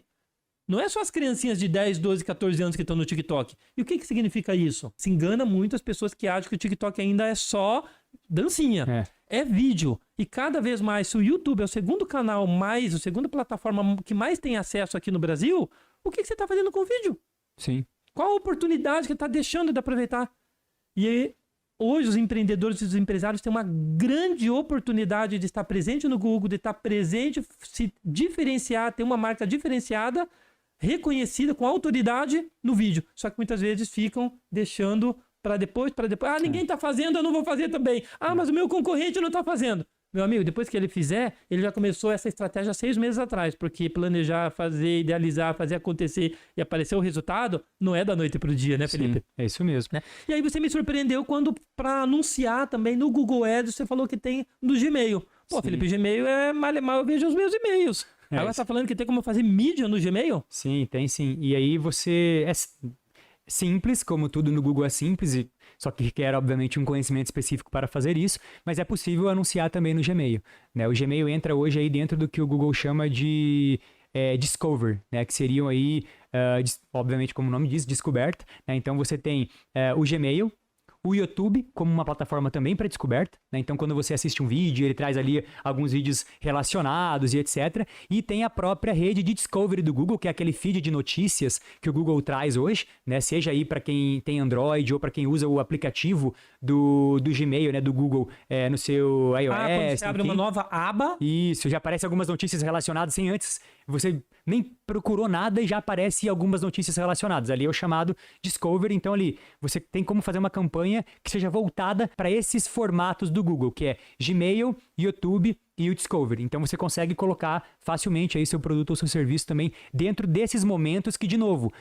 Não é só as criancinhas de 10, 12, 14 anos que estão no TikTok. E o que significa isso? Se engana muito as pessoas que acham que o TikTok ainda é só dancinha. É vídeo. E cada vez mais, se o YouTube é o segundo canal mais, a segunda plataforma que mais tem acesso aqui no Brasil, o que você está fazendo com o vídeo? Sim. Qual a oportunidade que está deixando de aproveitar? E aí, hoje os empreendedores e os empresários têm uma grande oportunidade de estar presente no Google, de estar presente, se diferenciar, ter uma marca diferenciada, reconhecida, com autoridade no vídeo. Só que muitas vezes ficam deixando para depois. Ah, ninguém está fazendo, eu não vou fazer também. Ah, mas o meu concorrente não está fazendo. Meu amigo, depois que ele fizer, ele já começou essa estratégia 6 meses atrás, porque planejar, fazer, idealizar, fazer acontecer e aparecer o resultado não é da noite pro dia, né, Felipe? Sim, é isso mesmo. Né? E aí você me surpreendeu quando, para anunciar também no Google Ads, você falou que tem no Gmail. Pô, Sim. Felipe, Gmail é mal eu vejo os meus e-mails. Agora você tá falando que tem como fazer mídia no Gmail? Sim, tem sim. E aí você... simples, como tudo no Google é simples, só que requer, obviamente, um conhecimento específico para fazer isso, mas é possível anunciar também no Gmail, né? O Gmail entra hoje aí dentro do que o Google chama de Discover, né? Que seriam aí, obviamente, como o nome diz, descoberta, né? Então você tem o Gmail, o YouTube como uma plataforma também para descoberta, né? Então quando você assiste um vídeo, ele traz ali alguns vídeos relacionados e etc. E tem a própria rede de Discovery do Google, que é aquele feed de notícias que o Google traz hoje, né? Seja aí para quem tem Android ou para quem usa o aplicativo do Gmail, né? Do Google no seu iOS. Quando você abre uma nova aba. Isso, já aparecem algumas notícias relacionadas sem antes você nem procurou nada e já aparece algumas notícias relacionadas. Ali é o chamado Discovery. Então ali você tem como fazer uma campanha que seja voltada para esses formatos do Google, que é Gmail, YouTube e o Discovery. Então você consegue colocar facilmente aí seu produto ou seu serviço também dentro desses momentos que, de novo,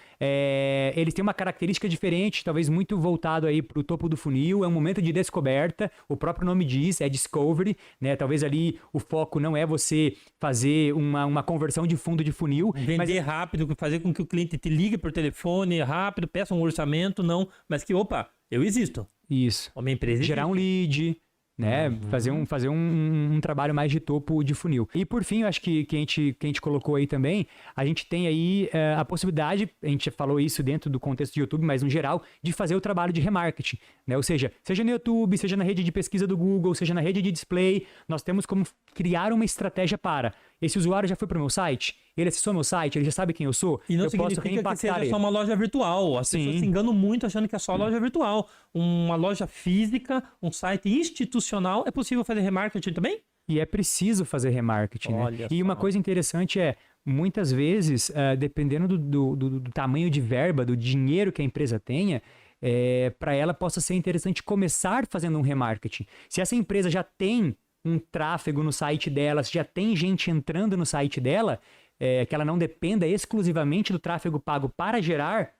eles têm uma característica diferente, talvez muito voltado aí para o topo do funil, é um momento de descoberta, o próprio nome diz, é Discovery, né? Talvez ali o foco não é você fazer uma conversão de fundo de funil. Vender rápido, fazer com que o cliente te ligue por telefone rápido, peça um orçamento, não, mas que, opa, eu existo. Isso. Uma empresa gerar um lead, né? Fazer um trabalho mais de topo de funil. E por fim, eu acho que a gente colocou aí também, a gente tem aí a possibilidade, a gente falou isso dentro do contexto de YouTube, mas no geral, de fazer o trabalho de remarketing, né? Ou seja no YouTube, seja na rede de pesquisa do Google, seja na rede de display, nós temos como criar uma estratégia para esse usuário já foi para o meu site, ele acessou meu site, ele já sabe quem eu sou, e não eu posso significa que seja ele. só uma loja virtual. As pessoas se enganam muito achando que é só loja virtual. Uma loja física, um site institucional, é possível fazer remarketing também? E é preciso fazer remarketing, né? E uma coisa interessante é, muitas vezes, dependendo do tamanho de verba, do dinheiro que a empresa tenha, para ela possa ser interessante começar fazendo um remarketing. Se essa empresa já tem um tráfego no site dela, se já tem gente entrando no site dela, que ela não dependa exclusivamente do tráfego pago para gerar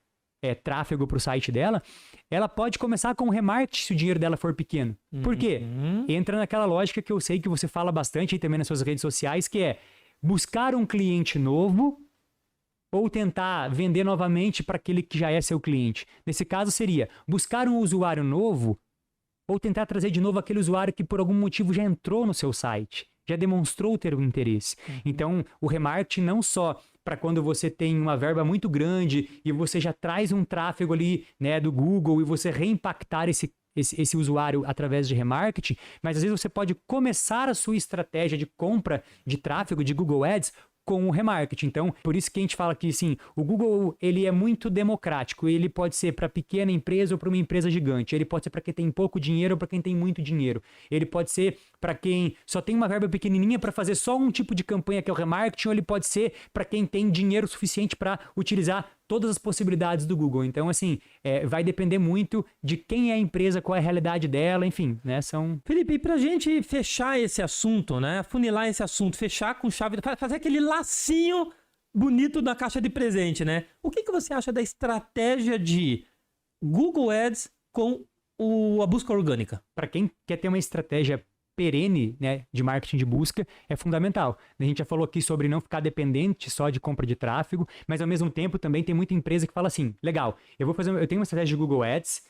tráfego para o site dela, ela pode começar com o remarketing se o dinheiro dela for pequeno. Por quê? Entra naquela lógica que eu sei que você fala bastante aí também nas suas redes sociais, que é buscar um cliente novo ou tentar vender novamente para aquele que já é seu cliente. Nesse caso seria buscar um usuário novo ou tentar trazer de novo aquele usuário que por algum motivo já entrou no seu site, já demonstrou ter um interesse. Então, o remarketing não só para quando você tem uma verba muito grande e você já traz um tráfego ali, né, do Google e você reimpactar esse usuário através de remarketing, mas às vezes você pode começar a sua estratégia de compra de tráfego de Google Ads com o remarketing. Então, por isso que a gente fala que, sim, o Google, ele é muito democrático. Ele pode ser para pequena empresa ou para uma empresa gigante. Ele pode ser para quem tem pouco dinheiro ou para quem tem muito dinheiro. Ele pode ser para quem só tem uma verba pequenininha para fazer só um tipo de campanha, que é o remarketing, ou ele pode ser para quem tem dinheiro suficiente para utilizar todas as possibilidades do Google. Então, assim, vai depender muito de quem é a empresa, qual é a realidade dela, enfim, né? Felipe, e pra gente fechar esse assunto, né? Afunilar esse assunto, fechar com chave, fazer aquele lacinho bonito na caixa de presente, né? O que você acha da estratégia de Google Ads com a busca orgânica? Para quem quer ter uma estratégia perene, né, de marketing de busca é fundamental. A gente já falou aqui sobre não ficar dependente só de compra de tráfego, mas ao mesmo tempo também tem muita empresa que fala assim, legal, eu tenho uma estratégia de Google Ads,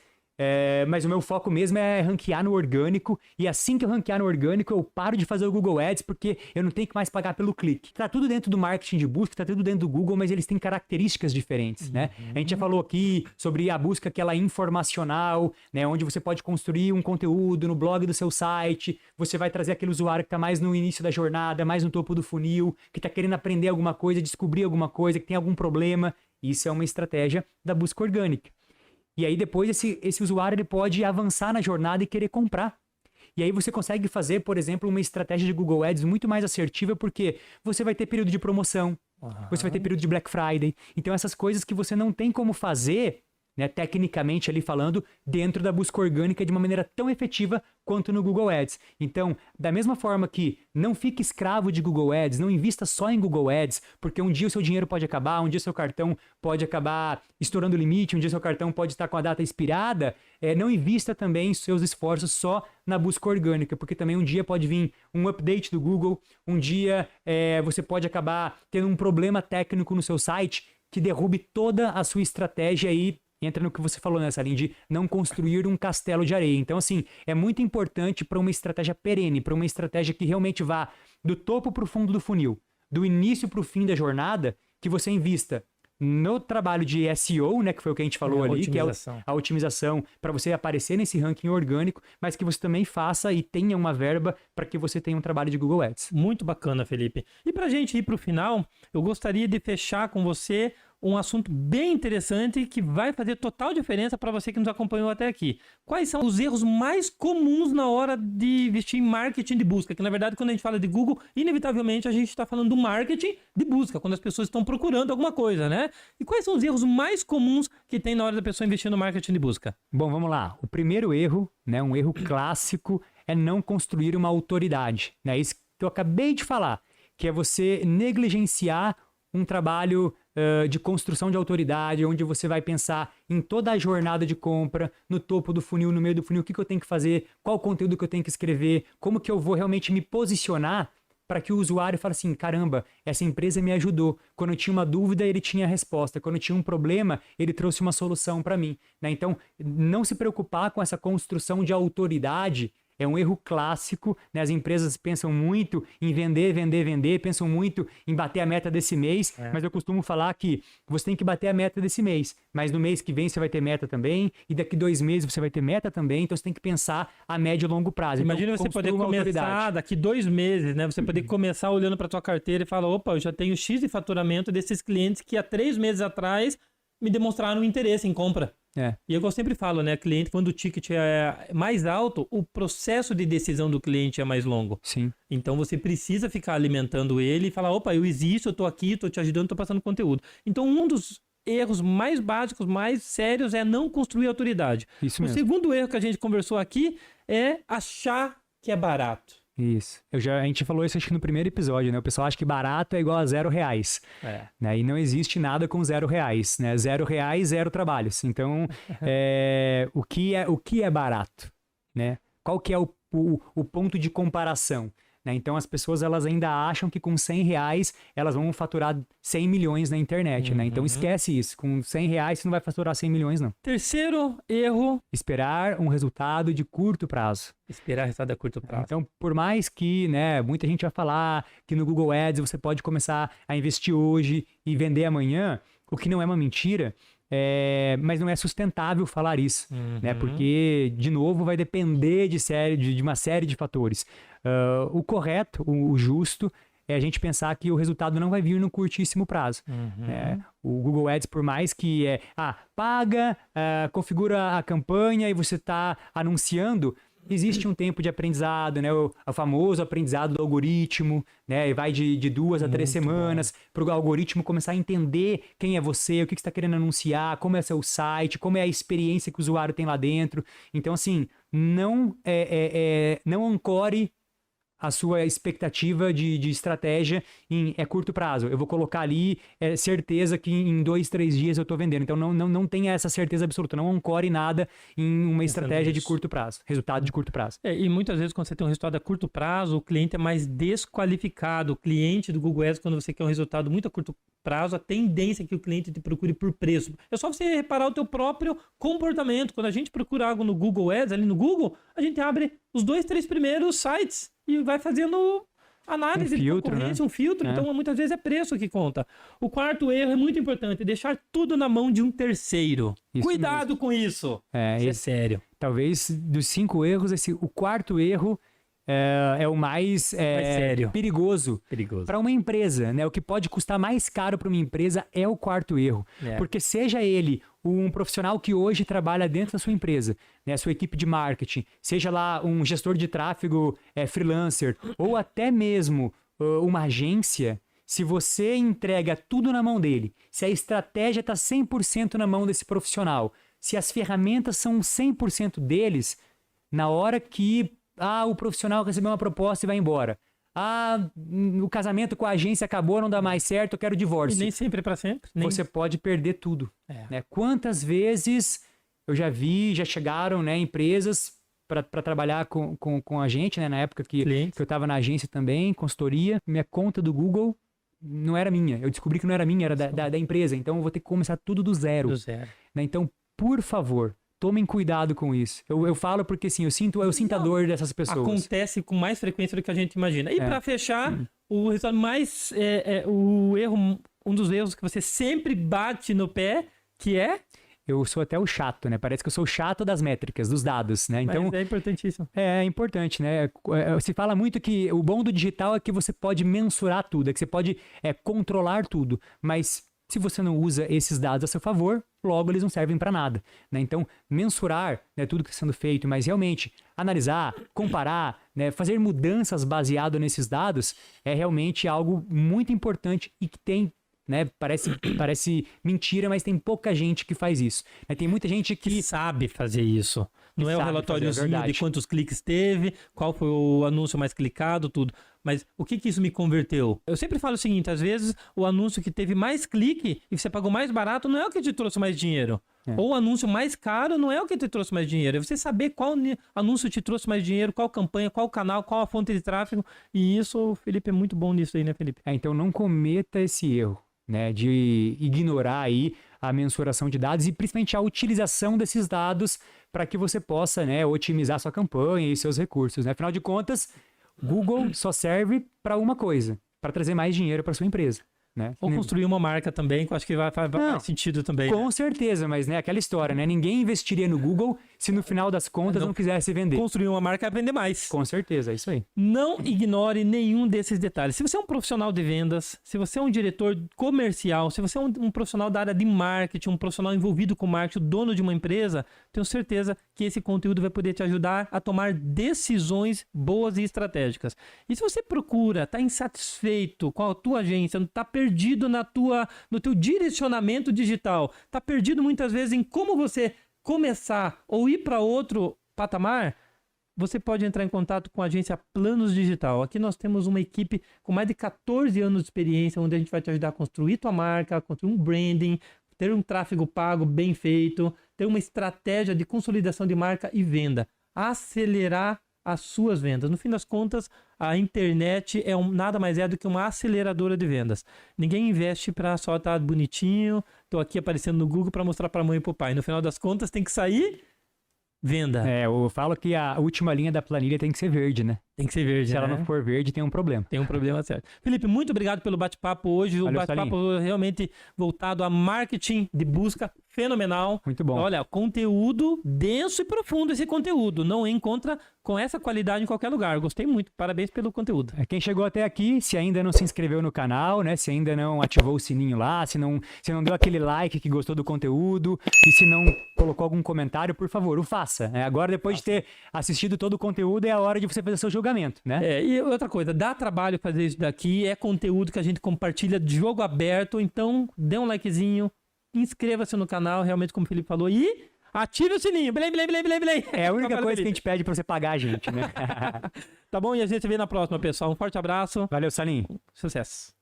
mas o meu foco mesmo é ranquear no orgânico, e assim que eu ranquear no orgânico, eu paro de fazer o Google Ads, porque eu não tenho que mais pagar pelo clique. Tá tudo dentro do marketing de busca, tá tudo dentro do Google, mas eles têm características diferentes, né? A gente já falou aqui sobre a busca aquela informacional, né? Onde você pode construir um conteúdo no blog do seu site, você vai trazer aquele usuário que tá mais no início da jornada, mais no topo do funil, que tá querendo aprender alguma coisa, descobrir alguma coisa, que tem algum problema. Isso é uma estratégia da busca orgânica. E aí depois esse usuário ele pode avançar na jornada e querer comprar. E aí você consegue fazer, por exemplo, uma estratégia de Google Ads muito mais assertiva, porque você vai ter período de promoção, você vai ter período de Black Friday. Então essas coisas que você não tem como fazer, né, tecnicamente ali falando, dentro da busca orgânica de uma maneira tão efetiva quanto no Google Ads. Então, da mesma forma que não fique escravo de Google Ads, não invista só em Google Ads, porque um dia o seu dinheiro pode acabar, um dia o seu cartão pode acabar estourando o limite, um dia o seu cartão pode estar com a data expirada, não invista também seus esforços só na busca orgânica, porque também um dia pode vir um update do Google, um dia você pode acabar tendo um problema técnico no seu site que derrube toda a sua estratégia aí. Entra no que você falou nessa linha de não construir um castelo de areia. Então, assim, é muito importante para uma estratégia perene, para uma estratégia que realmente vá do topo para o fundo do funil, do início para o fim da jornada, que você invista no trabalho de SEO, né, que foi o que a gente falou ali, que é a otimização para você aparecer nesse ranking orgânico, mas que você também faça e tenha uma verba para que você tenha um trabalho de Google Ads. Muito bacana, Felipe. E para a gente ir para o final, eu gostaria de fechar com você um assunto bem interessante que vai fazer total diferença para você que nos acompanhou até aqui. Quais são os erros mais comuns na hora de investir em marketing de busca? Que na verdade, quando a gente fala de Google, inevitavelmente a gente está falando do marketing de busca, quando as pessoas estão procurando alguma coisa, né? E quais são os erros mais comuns que tem na hora da pessoa investir no marketing de busca? Bom, vamos lá. O primeiro erro, né, um erro clássico, é não construir uma autoridade. Né? Isso que eu acabei de falar, que é você negligenciar um trabalho de construção de autoridade, onde você vai pensar em toda a jornada de compra, no topo do funil, no meio do funil, o que eu tenho que fazer, qual o conteúdo que eu tenho que escrever, como que eu vou realmente me posicionar para que o usuário fale assim, caramba, essa empresa me ajudou. Quando eu tinha uma dúvida, ele tinha a resposta. Quando eu tinha um problema, ele trouxe uma solução para mim. Né? Então, não se preocupar com essa construção de autoridade é um erro clássico, né? As empresas pensam muito em vender, pensam muito em bater a meta desse mês, mas eu costumo falar que você tem que bater a meta desse mês, mas no mês que vem você vai ter meta também, e daqui 2 meses você vai ter meta também, então você tem que pensar a médio e longo prazo. Imagina então, você poder começar daqui 2 meses, né? Você poder começar olhando para tua carteira e falar, opa, eu já tenho X de faturamento desses clientes que há 3 meses atrás me demonstraram interesse em compra. E eu sempre falo, né, cliente, quando o ticket é mais alto, o processo de decisão do cliente é mais longo. Sim. Então você precisa ficar alimentando ele e falar, opa, eu existo, eu tô aqui, tô te ajudando, tô passando conteúdo. Então um dos erros mais básicos, mais sérios é não construir autoridade. Isso mesmo. O segundo erro que a gente conversou aqui é achar que é barato. Isso. A gente falou isso acho que no primeiro episódio, né? O pessoal acha que barato é igual a R$0. Né? E não existe nada com R$0, né? R$0, 0 trabalhos. Então, o que é barato? Né? Qual que é o ponto de comparação? Né? Então, as pessoas elas ainda acham que com R$100 elas vão faturar 100 milhões na internet. Né? Então, esquece isso. Com R$100 você não vai faturar 100 milhões, não. Terceiro erro. Esperar um resultado de curto prazo. Esperar resultado a curto prazo. Então, por mais que, né, muita gente vai falar que no Google Ads você pode começar a investir hoje e vender amanhã, o que não é uma mentira, mas não é sustentável falar isso, né? Porque, de novo, vai depender de uma série de fatores. O correto, o justo, é a gente pensar que o resultado não vai vir no curtíssimo prazo. Né? O Google Ads, por mais que paga, configura a campanha e você está anunciando, existe um tempo de aprendizado, né? O famoso aprendizado do algoritmo, né? E vai de 2 a 3 semanas para o algoritmo começar a entender quem é você, o que você está querendo anunciar, como é seu site, como é a experiência que o usuário tem lá dentro. Então, assim, não ancore a sua expectativa de estratégia em curto prazo. Eu vou colocar ali certeza que em 2, 3 dias eu estou vendendo. Então, não tenha essa certeza absoluta. Não ancore nada em uma estratégia de curto prazo. Resultado de curto prazo. E muitas vezes, quando você tem um resultado a curto prazo, o cliente é mais desqualificado. O cliente do Google Ads, quando você quer um resultado muito a curto prazo, a tendência é que o cliente te procure por preço. É só você reparar o teu próprio comportamento. Quando a gente procura algo no Google Ads, ali no Google, a gente abre os 2, 3 primeiros sites e vai fazendo análise Um filtro, de concorrência, né? um filtro. É. Então, muitas vezes é preço que conta. O quarto erro é muito importante, deixar tudo na mão de um terceiro. Isso Cuidado com isso. Isso é sério. Talvez dos 5 erros, o quarto erro é o mais sério. perigoso para uma empresa, né? O que pode custar mais caro para uma empresa é o quarto erro. Porque seja ele um profissional que hoje trabalha dentro da sua empresa, né? A sua equipe de marketing, seja lá um gestor de tráfego freelancer, ou até mesmo uma agência, se você entrega tudo na mão dele, se a estratégia está 100% na mão desse profissional, se as ferramentas são 100% deles, na hora que o profissional recebeu uma proposta e vai embora. O casamento com a agência acabou, não dá mais certo, eu quero divórcio. E nem sempre é para sempre. Você pode perder tudo. Né? Quantas vezes eu já chegaram, né, empresas para trabalhar com a gente, né, na época que eu estava na agência também, consultoria, minha conta do Google não era minha. Eu descobri que não era minha, era da empresa. Então eu vou ter que começar tudo do zero. Né? Então, por favor, tomem cuidado com isso. Eu falo porque, assim, eu sinto a dor dessas pessoas. Acontece com mais frequência do que a gente imagina. E para fechar, o resultado mais... um dos erros que você sempre bate no pé, que é... Eu sou até o chato, né? Parece que eu sou o chato das métricas, dos dados, né? Então, mas é importantíssimo. É importante, né? Se fala muito que o bom do digital é que você pode mensurar tudo, é que você pode controlar tudo, mas se você não usa esses dados a seu favor, logo eles não servem para nada, né? Então, mensurar, né, tudo que está sendo feito, mas realmente analisar, comparar, né, fazer mudanças baseado nesses dados é realmente algo muito importante e que tem, né, parece mentira, mas tem pouca gente que faz isso. Né? Tem muita gente que sabe fazer isso. Não é o relatóriozinho de quantos cliques teve, qual foi o anúncio mais clicado, tudo. Mas o que isso me converteu? Eu sempre falo o seguinte, às vezes o anúncio que teve mais clique e você pagou mais barato não é o que te trouxe mais dinheiro. Ou o anúncio mais caro não é o que te trouxe mais dinheiro. É você saber qual anúncio te trouxe mais dinheiro, qual campanha, qual canal, qual a fonte de tráfego. E isso, o Felipe é muito bom nisso aí, né, Felipe? Então não cometa esse erro, né, de ignorar aí a mensuração de dados e principalmente a utilização desses dados para que você possa, né, otimizar sua campanha e seus recursos. Né? Afinal de contas, Google só serve para uma coisa, para trazer mais dinheiro para sua empresa. Né? Ou construir uma marca também, que eu acho que vai fazer sentido também. Com certeza, mas né, aquela história, né? Ninguém investiria no Google se no final das contas não quisesse vender. Construir uma marca é vender mais. Com certeza, é isso aí. Não ignore nenhum desses detalhes. Se você é um profissional de vendas, se você é um diretor comercial, se você é um profissional da área de marketing, um profissional envolvido com marketing, dono de uma empresa, tenho certeza que esse conteúdo vai poder te ajudar a tomar decisões boas e estratégicas. E se você procura, está insatisfeito com a tua agência, está perdido no teu direcionamento digital, está perdido muitas vezes em como você começar ou ir para outro patamar, você pode entrar em contato com a agência Planos Digital. Aqui nós temos uma equipe com mais de 14 anos de experiência, onde a gente vai te ajudar a construir tua marca, construir um branding, ter um tráfego pago bem feito, ter uma estratégia de consolidação de marca e venda, acelerar as suas vendas. No fim das contas, a internet nada mais é do que uma aceleradora de vendas. Ninguém investe para só estar bonitinho, estou aqui aparecendo no Google para mostrar para a mãe e para o pai. No final das contas, tem que sair venda. Eu falo que a última linha da planilha tem que ser verde, né? Tem que ser verde, Se ela não for verde, tem um problema. Tem um problema sério. Felipe, muito obrigado pelo bate-papo hoje. Valeu, o bate-papo realmente voltado a marketing de busca, fenomenal. Muito bom. Olha, conteúdo denso e profundo esse conteúdo. Não encontra com essa qualidade em qualquer lugar. Gostei muito. Parabéns pelo conteúdo. Quem chegou até aqui, se ainda não se inscreveu no canal, né? Se ainda não ativou o sininho lá, se não deu aquele like que gostou do conteúdo e se não colocou algum comentário, por favor, o faça. Agora, depois de ter assistido todo o conteúdo, é a hora de você fazer seu julgamento, né? E outra coisa, dá trabalho fazer isso daqui, é conteúdo que a gente compartilha de jogo aberto, então dê um likezinho, inscreva-se no canal, realmente como o Felipe falou, e Ative o sininho. Blém, blém, blém, blém, blém. É a única coisa que a gente pede pra você pagar a gente, né? Tá bom? E a gente se vê na próxima, pessoal. Um forte abraço. Valeu, Salim. Sucesso.